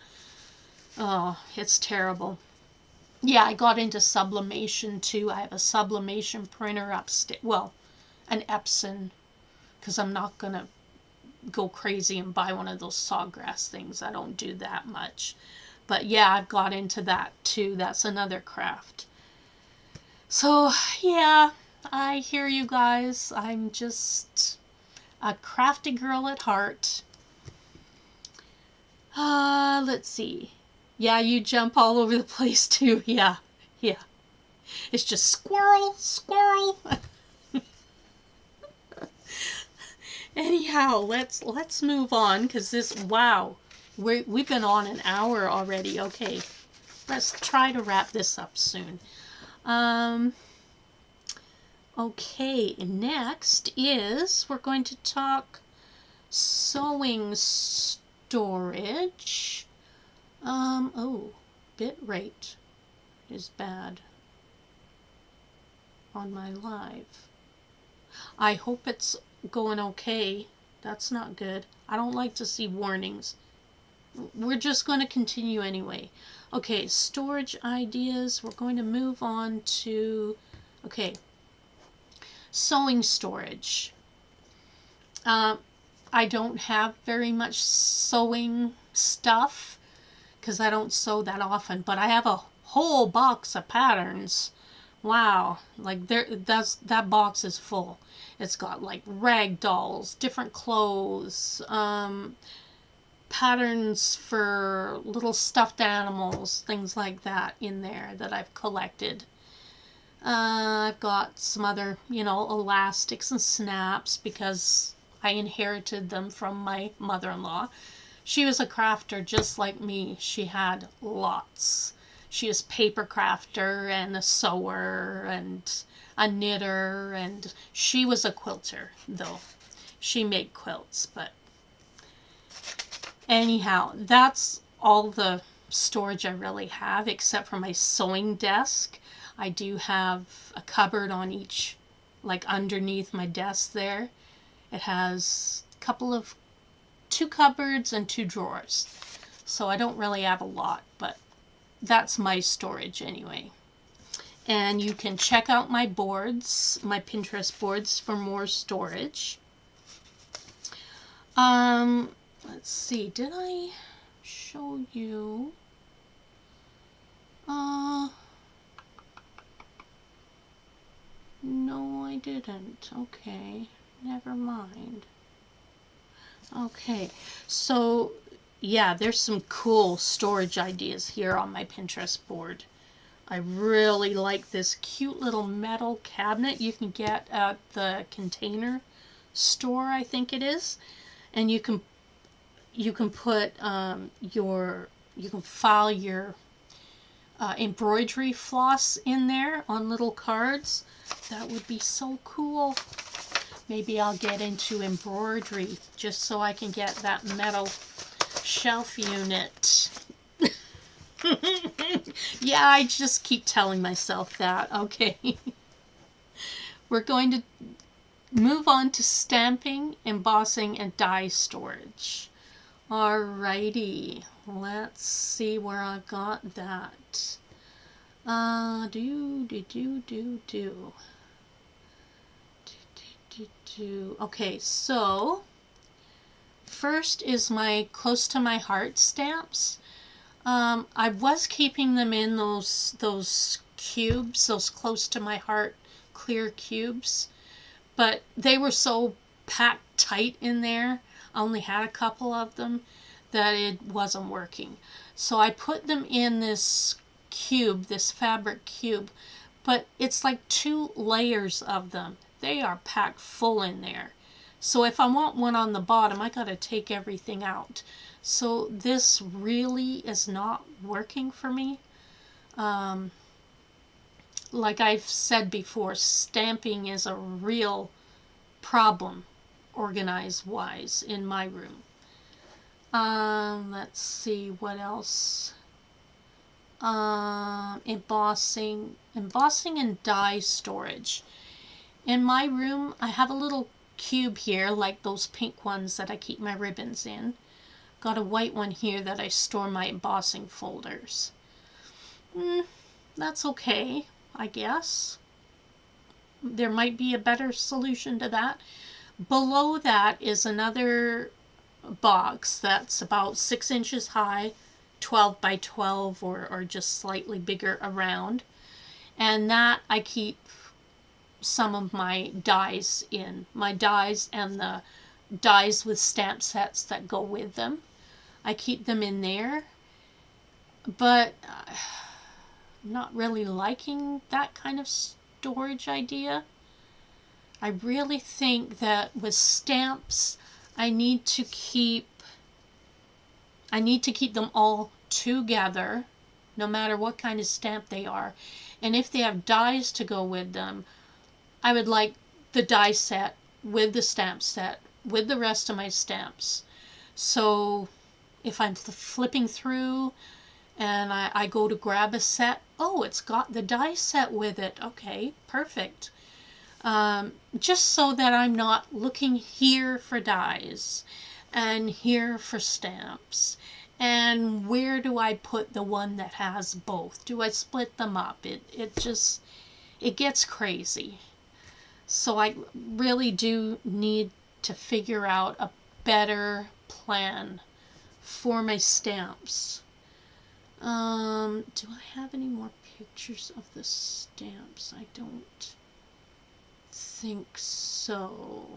oh, it's terrible. Yeah, I got into sublimation too. I have a sublimation printer upstairs. Well, an Epson, because I'm not gonna go crazy and buy one of those sawgrass things. I don't do that much. But yeah, I've got into that too. That's another craft. So yeah, I hear you guys. I'm just a crafty girl at heart. Let's see. Yeah, you jump all over the place too. Yeah, yeah. It's just squirrel, squirrel. Anyhow, let's move on, because this, wow, we've been on an hour already. Okay, let's try to wrap this up soon. Okay, next is we're going to talk sewing storage. Oh, bit rate is bad on my live. I hope it's going okay. That's not good. I don't like to see warnings. We're just going to continue anyway. Okay, storage ideas. We're going to move on to, okay, sewing storage. I don't have very much sewing stuff because I don't sew that often, but I have a whole box of patterns. Wow, like that box is full. It's got like rag dolls, different clothes, patterns for little stuffed animals, things like that in there that I've collected. I've got some other, elastics and snaps because I inherited them from my mother-in-law. She was a crafter just like me. She had lots. She is paper crafter and a sewer and a knitter, and she was a quilter though. She made quilts, but anyhow, that's all the storage I really have except for my sewing desk. I do have a cupboard on each, like underneath my desk there. It has two cupboards and two drawers. So I don't really have a lot, but that's my storage anyway. And you can check out my boards, my Pinterest boards, for more storage. Let's see, did I show you? No, I didn't. Okay, never mind. Okay, so yeah, there's some cool storage ideas here on my Pinterest board. I really like this cute little metal cabinet you can get at the Container store, I think it is. And you can put you can file your embroidery floss in there on little cards. That would be so cool. Maybe I'll get into embroidery just so I can get that metal shelf unit. Yeah, I just keep telling myself that. Okay. We're going to move on to stamping, embossing, and die storage. Alrighty, let's see where I got that. Okay, so first is my close to my heart stamps. I was keeping them in those cubes, those close to my heart clear cubes, but they were so packed tight in there, I only had a couple of them, that it wasn't working. So I put them in this cube, this fabric cube, but it's like 2 layers of them. They are packed full in there. So if I want one on the bottom, I gotta take everything out. So this really is not working for me. Like I've said before, stamping is a real problem organize-wise in my room. Let's see what else. Embossing and die storage. In my room, I have a little cube here, like those pink ones that I keep my ribbons in. Got a white one here that I store my embossing folders. That's okay, I guess. There might be a better solution to that. Below that is another box that's about 6 inches high, 12 by 12 or just slightly bigger around. And that I keep some of my dies in. My dies and the dies with stamp sets that go with them. I keep them in there. But I'm not really liking that kind of storage idea. I really think that with stamps, I need to keep them all together, no matter what kind of stamp they are. And if they have dies to go with them, I would like the die set with the stamp set with the rest of my stamps. So if I'm flipping through and I go to grab a set, oh, it's got the die set with it. Okay, perfect. Just so that I'm not looking here for dies and here for stamps. And where do I put the one that has both? Do I split them up? It gets crazy. So I really do need to figure out a better plan for my stamps. Do I have any more pictures of the stamps? I don't think so.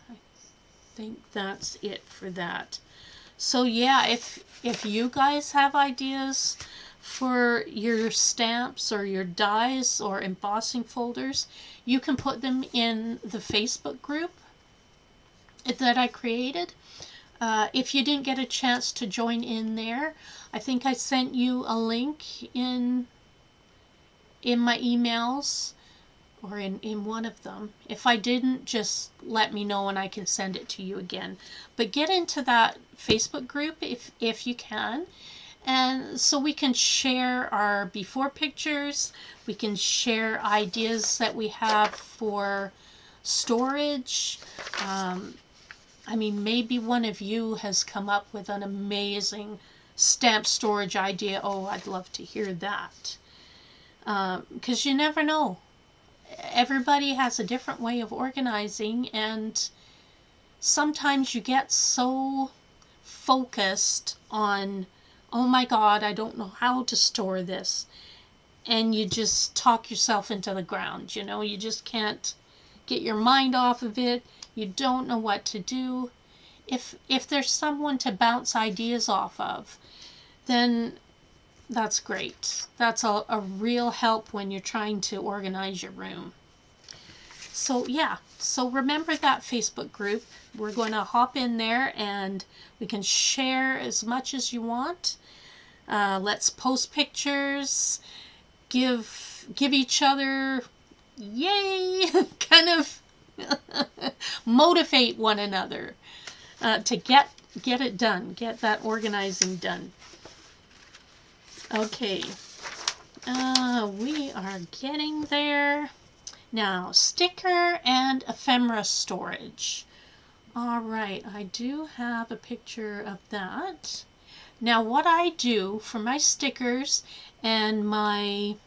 I think that's it for that. So yeah, if you guys have ideas for your stamps or your dies or embossing folders, you can put them in the Facebook group that I created. If you didn't get a chance to join in there, I think I sent you a link in my emails or in one of them. If I didn't, just let me know and I can send it to you again. But get into that Facebook group if you can. And so we can share our before pictures. We can share ideas that we have for storage. I mean, maybe one of you has come up with an amazing stamp storage idea. Oh, I'd love to hear that. Because you never know. Everybody has a different way of organizing, and sometimes you get so focused on, oh my God, I don't know how to store this. And you just talk yourself into the ground, you know, you just can't get your mind off of it. You don't know what to do. if there's someone to bounce ideas off of, then that's great. That's a real help when you're trying to organize your room. So yeah, so remember that Facebook group. We're going to hop in there and we can share as much as you want. Let's post pictures, give each other, yay, kind of motivate one another to get it done, get that organizing done. Okay, we are getting there. Now, sticker and ephemera storage. All right, I do have a picture of that. Now, what I do for my stickers and my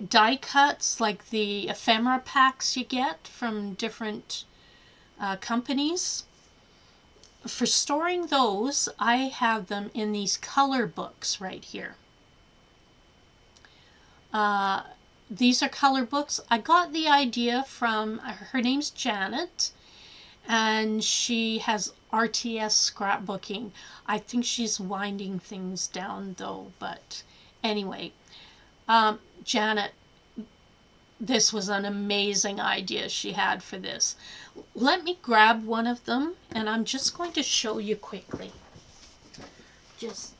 die cuts, like the ephemera packs you get from different companies, for storing those, I have them in these color books right here. These are color books. I got the idea from, her name's Janet, and she has RTS scrapbooking. I think she's winding things down though, but anyway, Janet, this was an amazing idea she had for this. Let me grab one of them, and I'm just going to show you quickly. Just,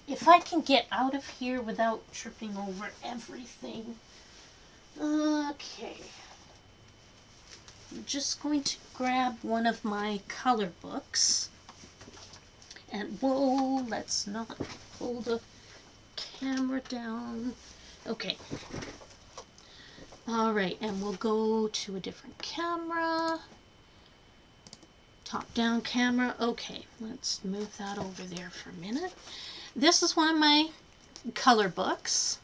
if I can get out of here without tripping over everything. Okay. I'm just going to grab one of my color books. And whoa, let's not pull the camera down. Okay. All right, and we'll go to a different camera. Top-down camera. Okay, let's move that over there for a minute. This is one of my color books.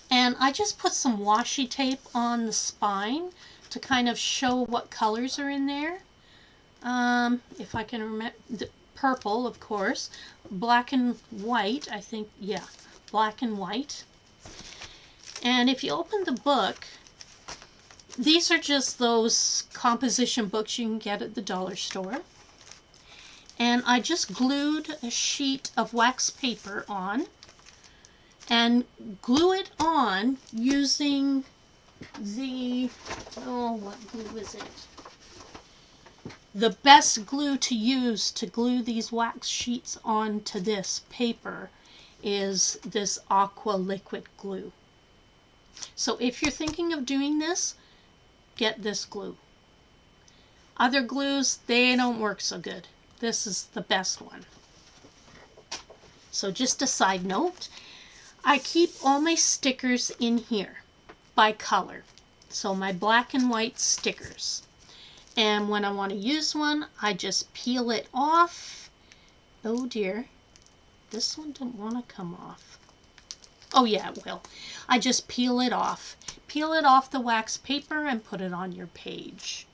And I just put some washi tape on the spine to kind of show what colors are in there. If I can remember, the purple, of course. Black and white, I think, yeah, black and white. And if you open the book, these are just those composition books you can get at the dollar store. And I just glued a sheet of wax paper on and glue it on using the, oh, what glue is it? The best glue to use to glue these wax sheets onto this paper is this aqua liquid glue. So if you're thinking of doing this, get this glue. Other glues, they don't work so good. This is the best one. So just a side note, I keep all my stickers in here by color. So my black and white stickers. And when I want to use one, I just peel it off. Oh dear, this one don't want to come off. Oh yeah, it will. I just peel it off. Peel it off the wax paper and put it on your page.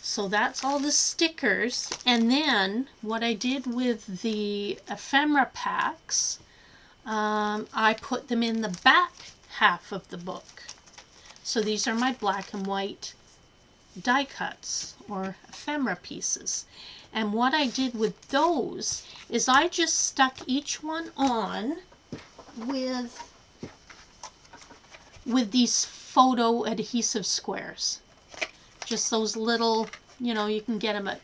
So that's all the stickers. And then what I did with the ephemera packs, I put them in the back half of the book. So these are my black and white die cuts or ephemera pieces. And what I did with those is I just stuck each one on with these photo adhesive squares. Just those little, you know, you can get them at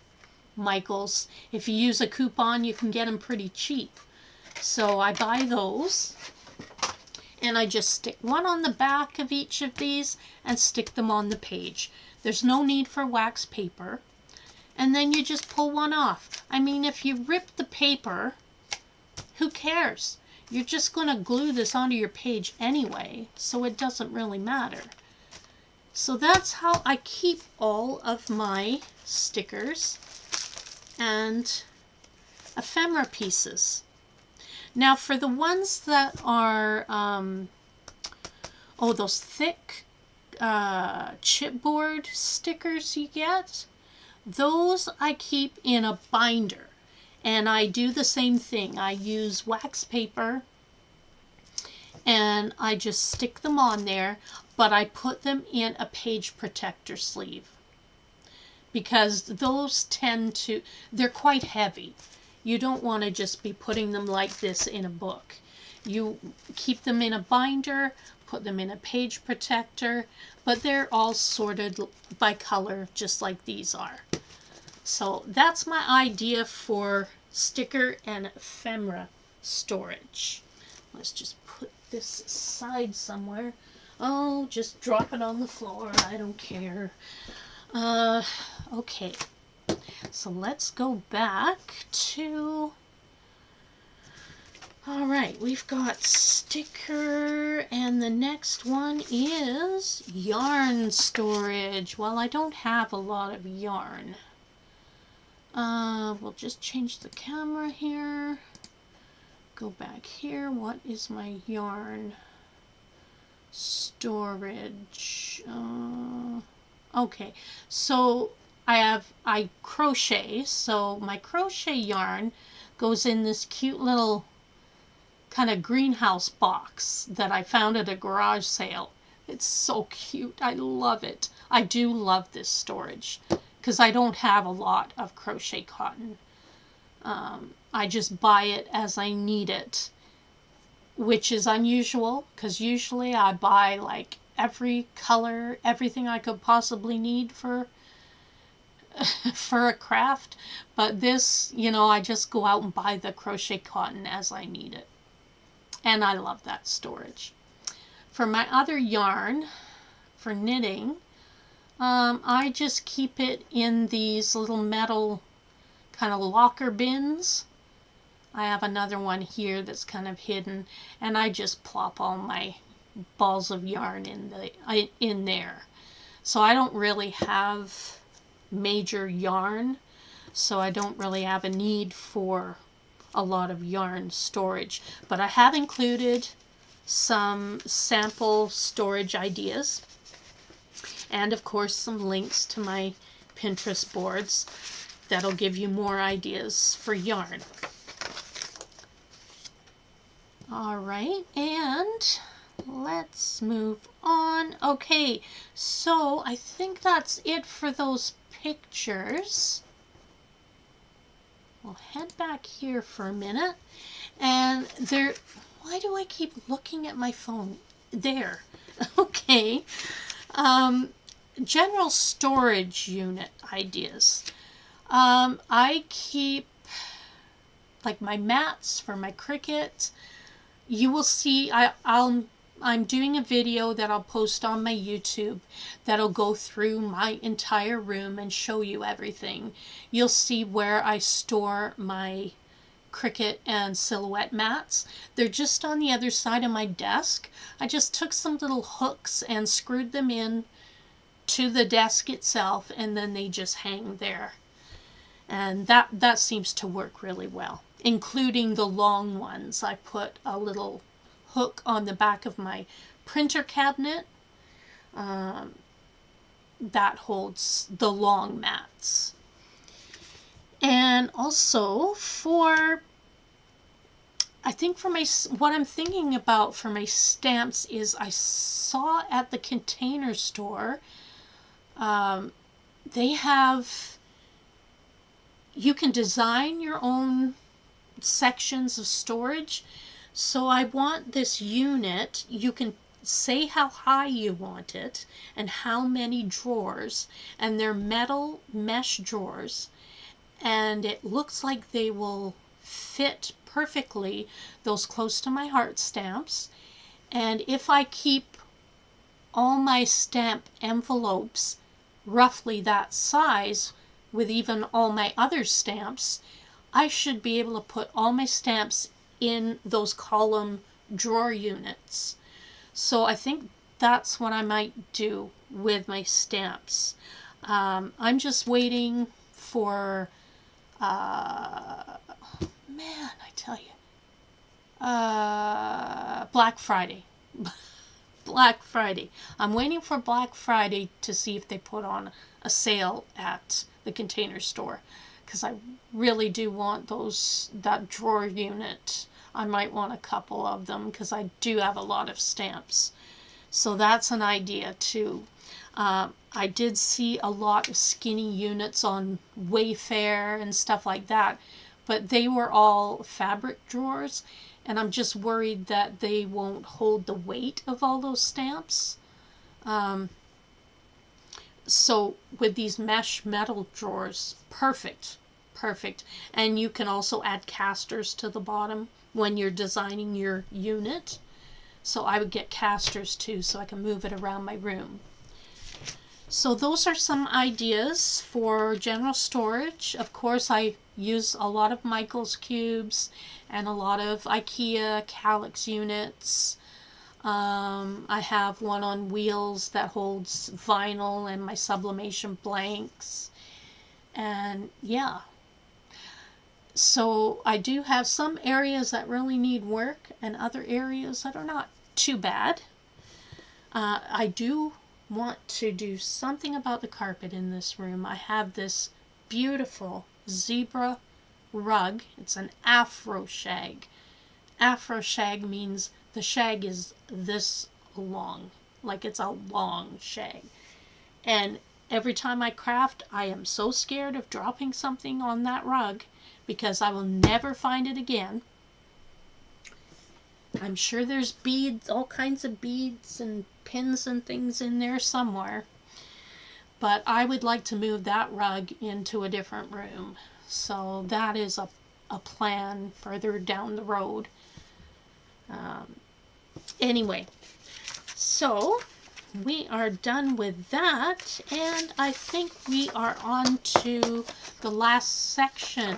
Michael's. If you use a coupon, you can get them pretty cheap. So I buy those and I just stick one on the back of each of these and stick them on the page. There's no need for wax paper. And then you just pull one off. I mean, if you rip the paper, who cares? You're just going to glue this onto your page anyway, so it doesn't really matter. So that's how I keep all of my stickers and ephemera pieces. Now for the ones that are, those thick chipboard stickers you get, those I keep in a binder. And I do the same thing. I use wax paper and I just stick them on there, but I put them in a page protector sleeve because those they're quite heavy. You don't want to just be putting them like this in a book. You keep them in a binder, put them in a page protector, but they're all sorted by color just like these are. So that's my idea for sticker and ephemera storage. Let's just put this aside somewhere. Oh, just drop it on the floor. I don't care. Okay. So let's go back to... All right, we've got sticker, and the next one is yarn storage. Well, I don't have a lot of yarn. We'll just change the camera here. Go back here. What is my yarn storage? Okay, so I crochet, so my crochet yarn goes in this cute little kind of greenhouse box that I found at a garage sale. It's so cute. I love it. I do love this storage because I don't have a lot of crochet cotton. I just buy it as I need it, which is unusual because usually I buy like every color, everything I could possibly need for a craft. But this, you know, I just go out and buy the crochet cotton as I need it. And I love that storage. For my other yarn, for knitting, I just keep it in these little metal kind of locker bins. I have another one here that's kind of hidden, and I just plop all my balls of yarn in there. So I don't really have major yarn, so I don't really have a need for a lot of yarn storage. But I have included some sample storage ideas, and of course some links to my Pinterest boards that'll give you more ideas for yarn. All right, and let's move on. Okay, so I think that's it for those pictures. We'll head back here for a minute. And there, why do I keep looking at my phone? There. Okay. General storage unit ideas. I keep like my mats for my Cricut. You will see, I'm doing a video that I'll post on my YouTube that'll go through my entire room and show you everything. You'll see where I store my Cricut and silhouette mats. They're just on the other side of my desk. I just took some little hooks and screwed them in to the desk itself, and then they just hang there. And that seems to work really well, including the long ones. I put a little hook on the back of my printer cabinet that holds the long mats. And also I think for what I'm thinking about for my stamps is I saw at the Container Store, they have, you can design your own sections of storage. So I want this unit, you can say how high you want it and how many drawers, and they're metal mesh drawers, and it looks like they will fit perfectly those close to my heart stamps. And if I keep all my stamp envelopes roughly that size with even all my other stamps, I should be able to put all my stamps in those column drawer units. So I think that's what I might do with my stamps. I'm just waiting for, man, I tell you, Black Friday. Black Friday. I'm waiting for Black Friday to see if they put on a sale at the Container Store, because I really do want that drawer unit. I might want a couple of them because I do have a lot of stamps. So that's an idea too. I did see a lot of skinny units on Wayfair and stuff like that, but they were all fabric drawers, and I'm just worried that they won't hold the weight of all those stamps. So with these mesh metal drawers, perfect, perfect. And you can also add casters to the bottom when you're designing your unit. So I would get casters too, so I can move it around my room. So those are some ideas for general storage. Of course, I use a lot of Michael's cubes and a lot of IKEA Kallax units. I have one on wheels that holds vinyl and my sublimation blanks. And yeah, so I do have some areas that really need work and other areas that are not too bad. I do want to do something about the carpet in this room. I have this beautiful zebra rug. It's an afro shag. Afro shag means the shag is this long, like it's a long shag. And every time I craft, I am so scared of dropping something on that rug because I will never find it again. I'm sure there's beads, all kinds of beads and pins and things in there somewhere. But I would like to move that rug into a different room. So that is a plan further down the road. Anyway, so we are done with that, and I think we are on to the last section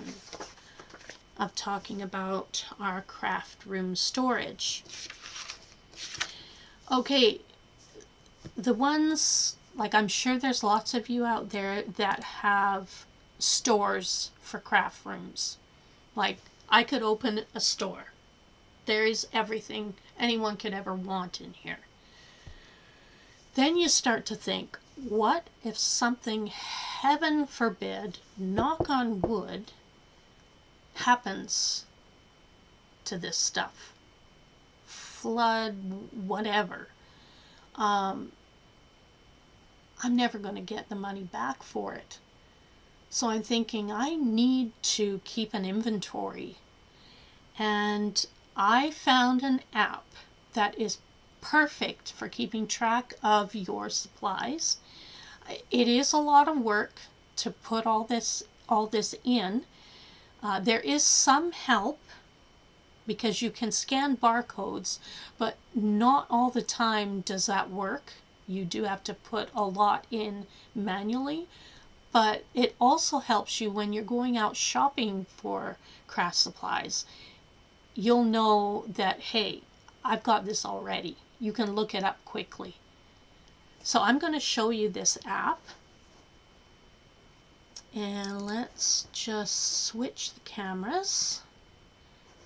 of talking about our craft room storage. Okay, the ones, like I'm sure there's lots of you out there that have stores for craft rooms. Like I could open a store. There is everything anyone could ever want in here. Then you start to think, what if something, heaven forbid, knock on wood, happens to this stuff? Flood, whatever. I'm never going to get the money back for it. So I'm thinking I need to keep an inventory. And I found an app that is perfect for keeping track of your supplies. It is a lot of work to put all this in. There is some help because you can scan barcodes, but not all the time does that work. You do have to put a lot in manually, but it also helps you when you're going out shopping for craft supplies. You'll know that, hey, I've got this already. You can look it up quickly. So I'm going to show you this app. And let's just switch the cameras.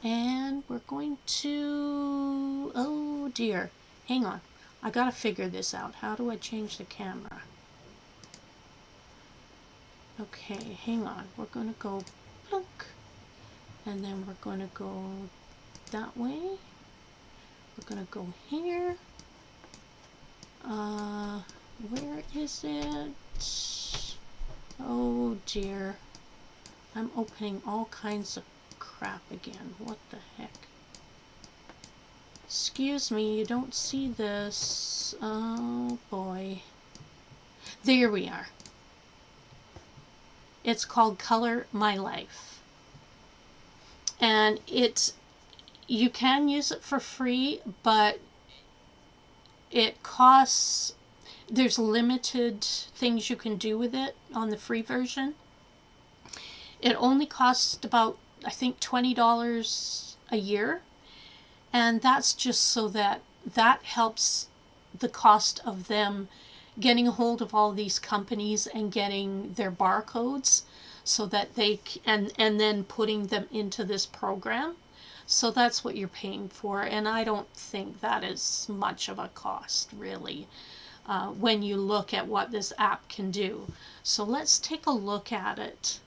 And we're going to, oh dear, hang on. I gotta figure this out. How do I change the camera? Okay, hang on. We're gonna go plunk. And then we're gonna go that way. We're gonna go here. Where is it? Oh dear. I'm opening all kinds of crap again. What the heck? Excuse me, you don't see this. Oh boy. There we are. It's called Color My Life. And you can use it for free, but it costs, there's limited things you can do with it on the free version. It only costs about, I think, $20 a year. And that's just so that helps the cost of them getting a hold of all these companies and getting their barcodes so that they and then putting them into this program. So that's what you're paying for, and I don't think that is much of a cost really when you look at what this app can do. So let's take a look at it.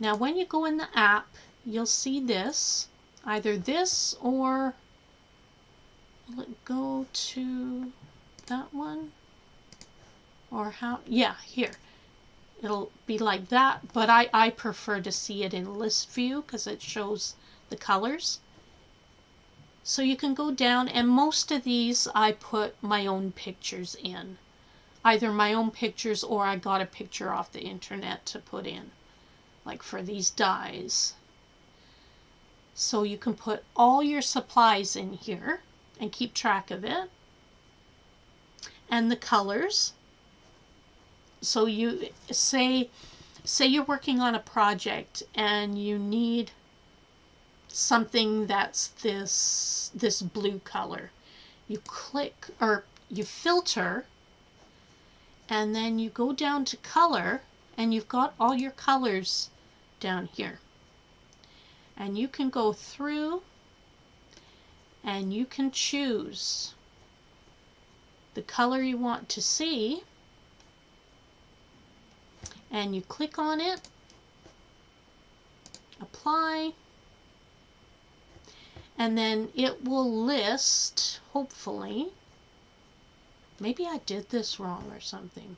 Now when you go in the app, you'll see this, either this or will it go to that one? Or how? Yeah, here. It'll be like that, but I prefer to see it in list view because it shows the colors. So you can go down, and most of these I put my own pictures in. Either my own pictures or I got a picture off the internet to put in. Like for these dies. So you can put all your supplies in here and keep track of it. And the colors. So you say you're working on a project and you need something that's this blue color. You click, or you filter, and then you go down to color, and you've got all your colors down here. And you can go through and you can choose the color you want to see, and you click on it, apply, and then it will list, hopefully, maybe I did this wrong or something.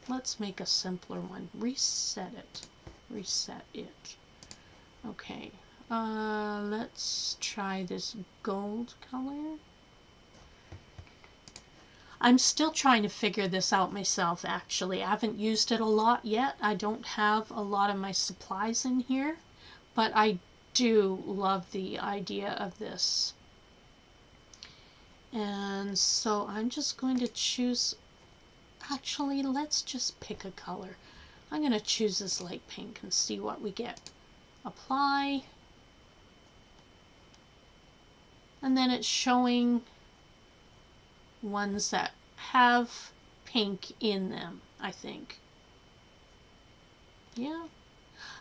Let's make a simpler one. Reset it. Reset it. Okay. Let's try this gold color. I'm still trying to figure this out myself, actually. I haven't used it a lot yet. I don't have a lot of my supplies in here, but I do love the idea of this. And so I'm just going to choose, actually, let's just pick a color. I'm going to choose this light pink and see what we get. Apply. And then it's showing ones that have pink in them, I think. Yeah.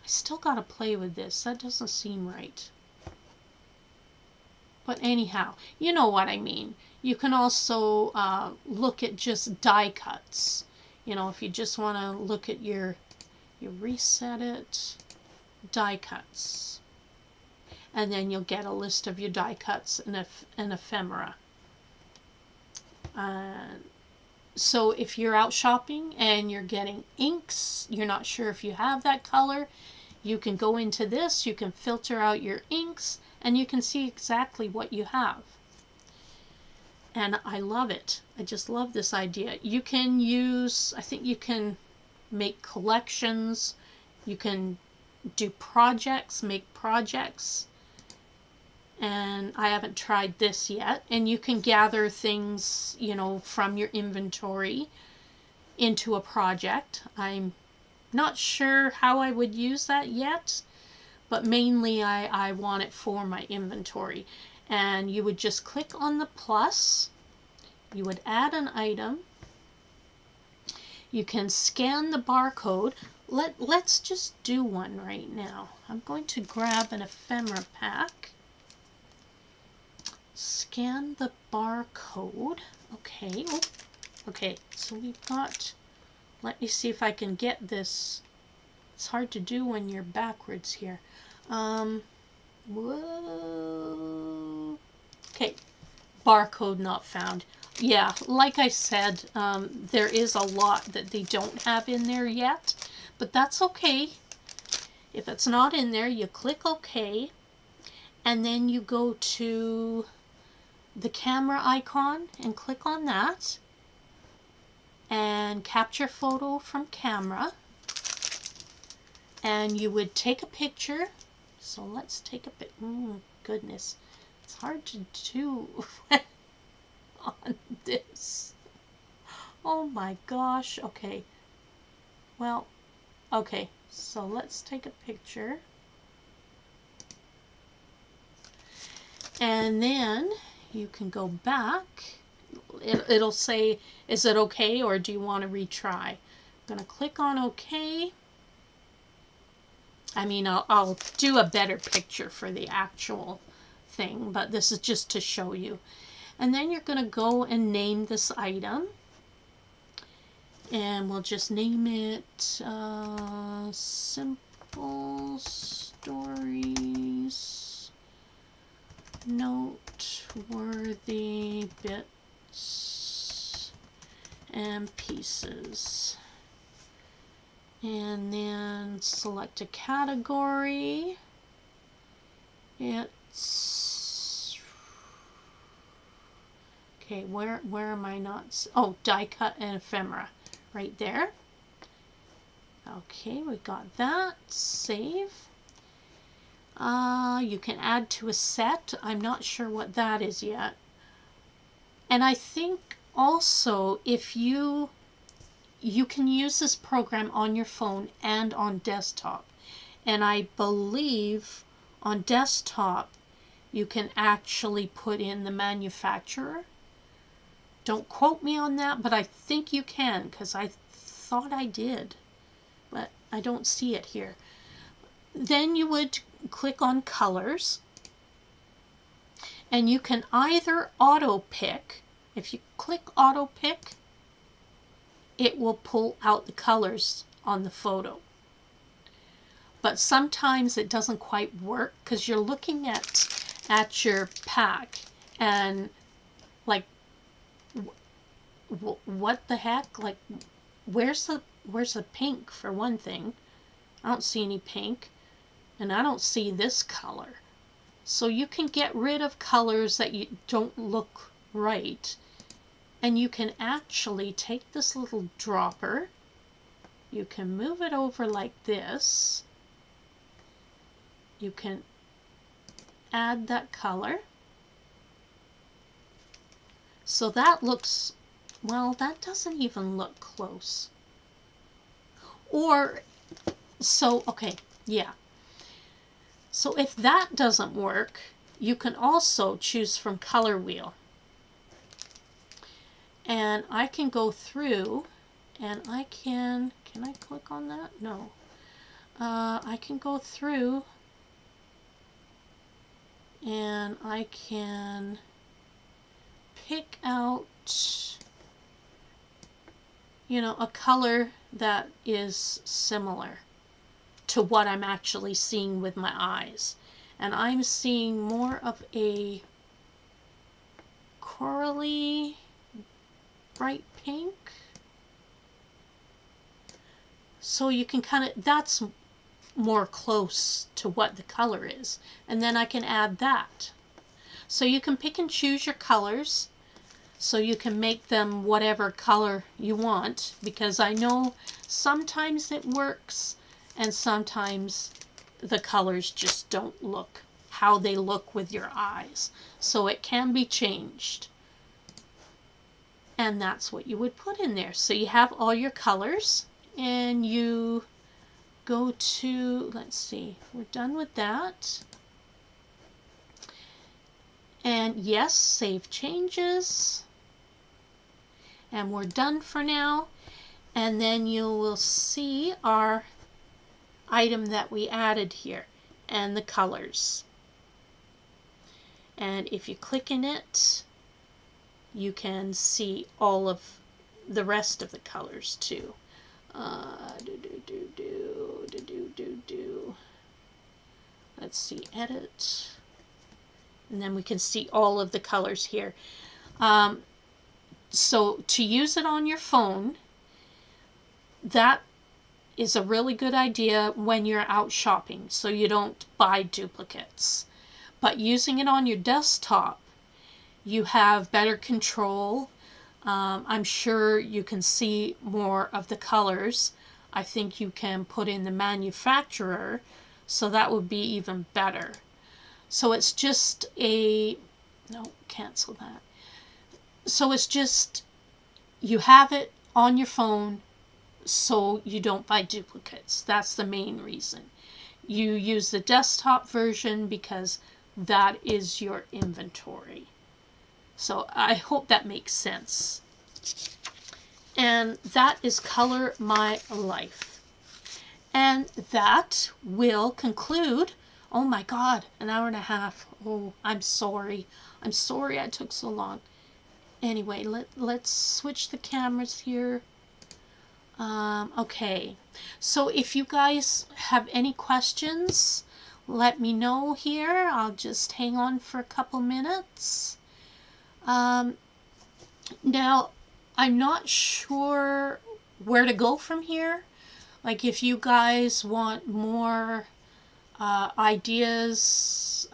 I still got to play with this. That doesn't seem right. But anyhow, you know what I mean. You can also look at just die cuts. You know, if you just want to look at you reset it, die cuts. And then you'll get a list of your die cuts and ephemera. So if you're out shopping and you're getting inks, you're not sure if you have that color, you can go into this, you can filter out your inks, and you can see exactly what you have. And I love it. I just love this idea. You can use, I think you can make collections, you can do projects, make projects. And I haven't tried this yet. And you can gather things, you know, from your inventory into a project. I'm not sure how I would use that yet, but mainly I want it for my inventory. And you would just click on the plus, you would add an item, you can scan the barcode. Let's just do one right now. I'm going to grab an ephemera pack. Scan the barcode. Okay. Oh, okay, so we've got, let me see if I can get this. It's hard to do when you're backwards here. Whoa. Okay, barcode not found. Yeah, like I said, there is a lot that they don't have in there yet, but that's okay. If it's not in there, you click OK, and then you go to the camera icon and click on that and capture photo from camera, and you would take a picture. So let's take a picture. Goodness, it's hard to do on this. Oh my gosh. Okay, well, okay, so let's take a picture, and then you can go back. It'll say, is it okay, or do you want to retry? I'm going to click on OK. I mean, I'll do a better picture for the actual thing, but this is just to show you. And then you're going to go and name this item. And we'll just name it Simple Stories noteworthy bits and pieces. And then select a category. It's okay. Where am I not? Oh, die cut and ephemera, right there. Okay, we got that. Save. You can add to a set. I'm not sure what that is yet. And I think also if you can use this program on your phone and on desktop. And I believe on desktop you can actually put in the manufacturer. Don't quote me on that, but I think you can, because I thought I did, but I don't see it here. Then you would click on colors, and you can either auto pick. If you click auto pick, it will pull out the colors on the photo. But sometimes it doesn't quite work because you're looking at your pack and like, what the heck? Like, where's the pink for one thing? I don't see any pink, and I don't see this color. So you can get rid of colors that you don't look right, and you can actually take this little dropper, you can move it over like this, you can add that color. So that looks, well, that doesn't even look close. Or, so, okay, yeah. So if that doesn't work, you can also choose from color wheel. And I can go through and I can I click on that? No. I can go through and I can pick out, you know, a color that is similar to what I'm actually seeing with my eyes. And I'm seeing more of a corally bright pink. So you can kind of, that's more close to what the color is. And then I can add that. So you can pick and choose your colors. So you can make them whatever color you want, because I know sometimes it works and sometimes the colors just don't look how they look with your eyes. So it can be changed. And that's what you would put in there. So you have all your colors and you go to, let's see, we're done with that. And yes, save changes. And we're done for now. And then you will see our item that we added here and the colors. And if you click in it, you can see all of the rest of the colors too. Let's see, edit. And then we can see all of the colors here. So to use it on your phone, that is a really good idea when you're out shopping, so you don't buy duplicates. But using it on your desktop, you have better control. I'm sure you can see more of the colors. I think you can put in the manufacturer, so that would be even better. So it's just a, no, cancel that. So it's just, you have it on your phone so you don't buy duplicates. That's the main reason. You use the desktop version because that is your inventory. So I hope that makes sense. And that is Color My Life. And that will conclude, oh my God, an hour and a half. Oh, I'm sorry. I'm sorry I took so long. Anyway, let's switch the cameras here. Okay, so if you guys have any questions, let me know here. I'll just hang on for a couple minutes. Now, I'm not sure where to go from here. Like, if you guys want more ideas,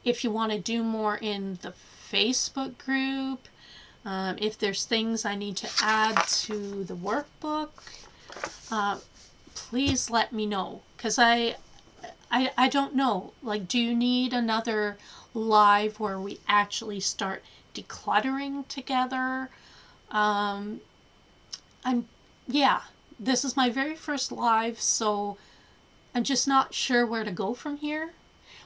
if you want to do more in the Facebook group, if there's things I need to add to the workbook, please let me know. Because I don't know. Like, do you need another live where we actually start decluttering together? Yeah, this is my very first live, so I'm just not sure where to go from here.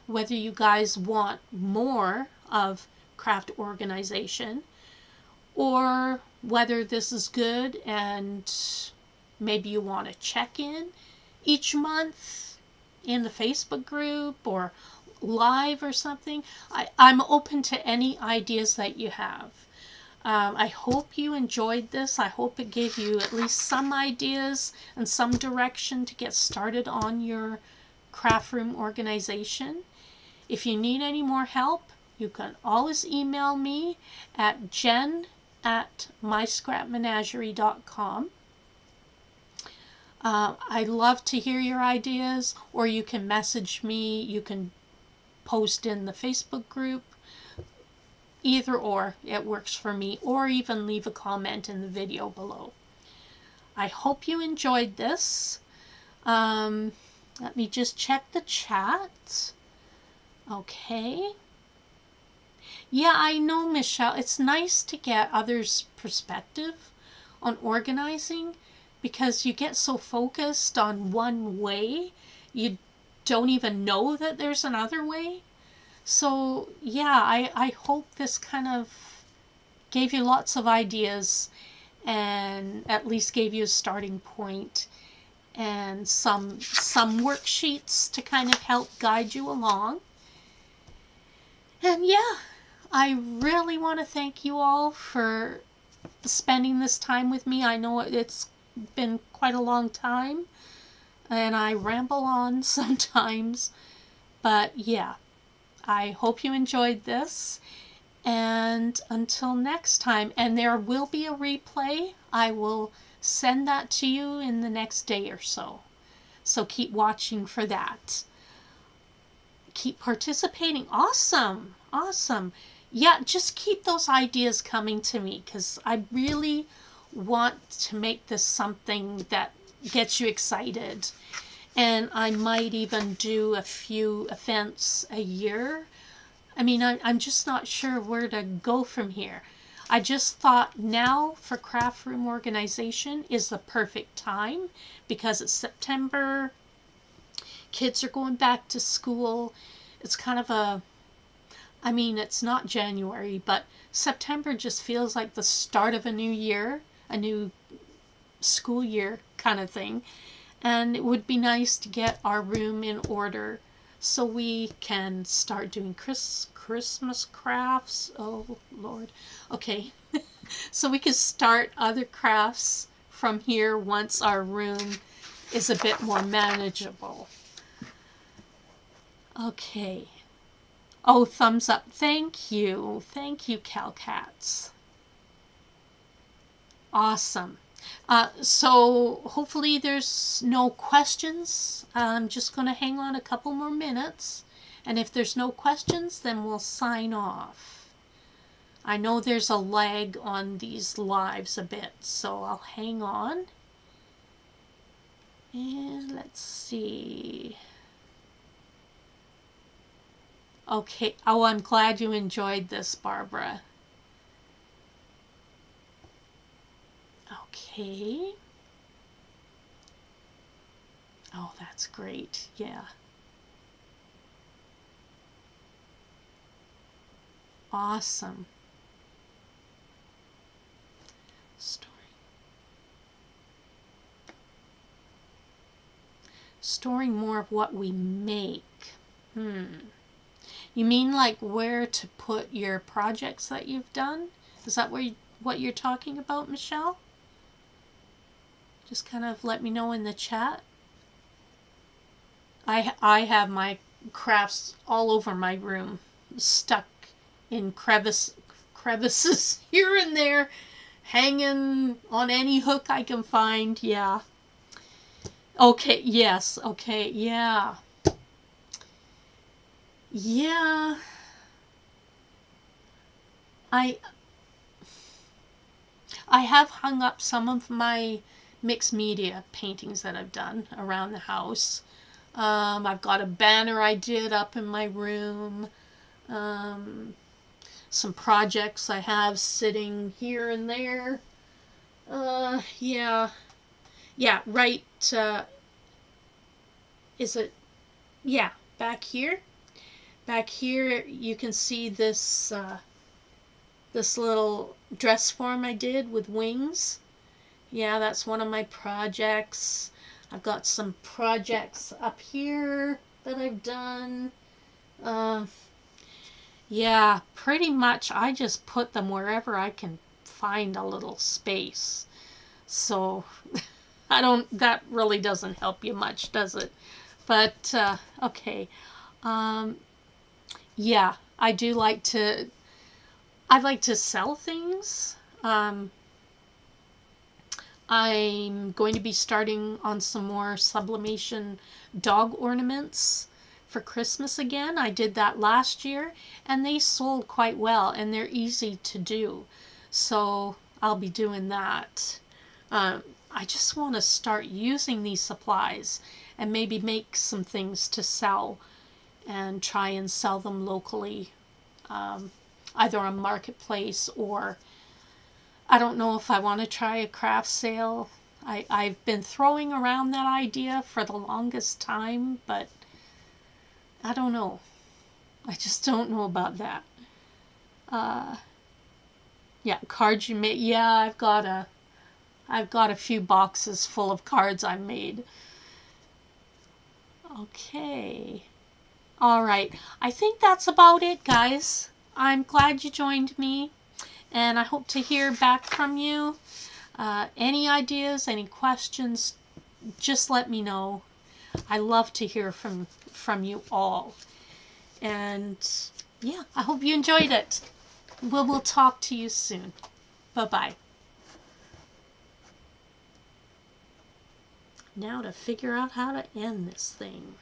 Whether you guys want more of craft organization, or whether this is good and maybe you want to check in each month in the Facebook group or live or something. I'm open to any ideas that you have. I hope you enjoyed this. I hope it gave you at least some ideas and some direction to get started on your craft room organization. If you need any more help, you can always email me at jen@myscrapmenagerie.com. I love to hear your ideas, or you can message me, you can post in the Facebook group. Either or, it works for me, or even leave a comment in the video below. I hope you enjoyed this. Let me just check the chat. Okay. Yeah, I know, Michelle. It's nice to get others' perspective on organizing, because you get so focused on one way, you don't even know that there's another way. So yeah, I hope this kind of gave you lots of ideas and at least gave you a starting point and some worksheets to kind of help guide you along. And yeah, I really want to thank you all for spending this time with me. I know it's been quite a long time and I ramble on sometimes, but yeah, I hope you enjoyed this, and until next time, and there will be a replay. I will send that to you in the next day or so. So keep watching for that. Keep participating. Awesome. Awesome. Yeah, just keep those ideas coming to me, because I really want to make this something that gets you excited. And I might even do a few events a year. I mean, I'm just not sure where to go from here. I just thought now for craft room organization is the perfect time, because it's September. Kids are going back to school. It's kind of I mean, it's not January, but September just feels like the start of a new year, a new school year kind of thing. And it would be nice to get our room in order so we can start doing Christmas crafts. Oh, Lord. Okay. So we can start other crafts from here once our room is a bit more manageable. Okay. Oh, thumbs up. Thank you. Thank you, CalCats. Awesome. So hopefully there's no questions. I'm just going to hang on a couple more minutes. And if there's no questions, then we'll sign off. I know there's a lag on these lives a bit, so I'll hang on. And let's see. Okay. Oh, I'm glad you enjoyed this, Barbara. Okay. Oh, that's great. Yeah. Awesome. Storing more of what we make. You mean like where to put your projects that you've done? Is that what you're talking about, Michelle? Just kind of let me know in the chat. I have my crafts all over my room, stuck in crevices here and there, hanging on any hook I can find. Yeah. Okay, yes. Okay, yeah. Yeah. I I have hung up some of my mixed media paintings that I've done around the house. I've got a banner I did up in my room. Um, some projects I have sitting here and there. Yeah. Yeah, right. Is it? Yeah, back here. Back here, you can see this little dress form I did with wings. Yeah, that's one of my projects. I've got some projects up here that I've done. Uh, yeah, pretty much I just put them wherever I can find a little space. So I don't, that really doesn't help you much, does it? But, okay. Um, yeah, I like to sell things. I'm going to be starting on some more sublimation dog ornaments for Christmas again. I did that last year and they sold quite well and they're easy to do. So I'll be doing that. I just want to start using these supplies and maybe make some things to sell and try and sell them locally, either on Marketplace or I don't know if I want to try a craft sale. I've been throwing around that idea for the longest time, but I don't know. I just don't know about that. Uh, yeah, cards you made. Yeah, I've got a few boxes full of cards I made. Okay. All right. I think that's about it, guys. I'm glad you joined me, and I hope to hear back from you. Any ideas, any questions, just let me know. I love to hear from you all. And yeah, I hope you enjoyed it. We'll talk to you soon. Bye-bye. Now to figure out how to end this thing.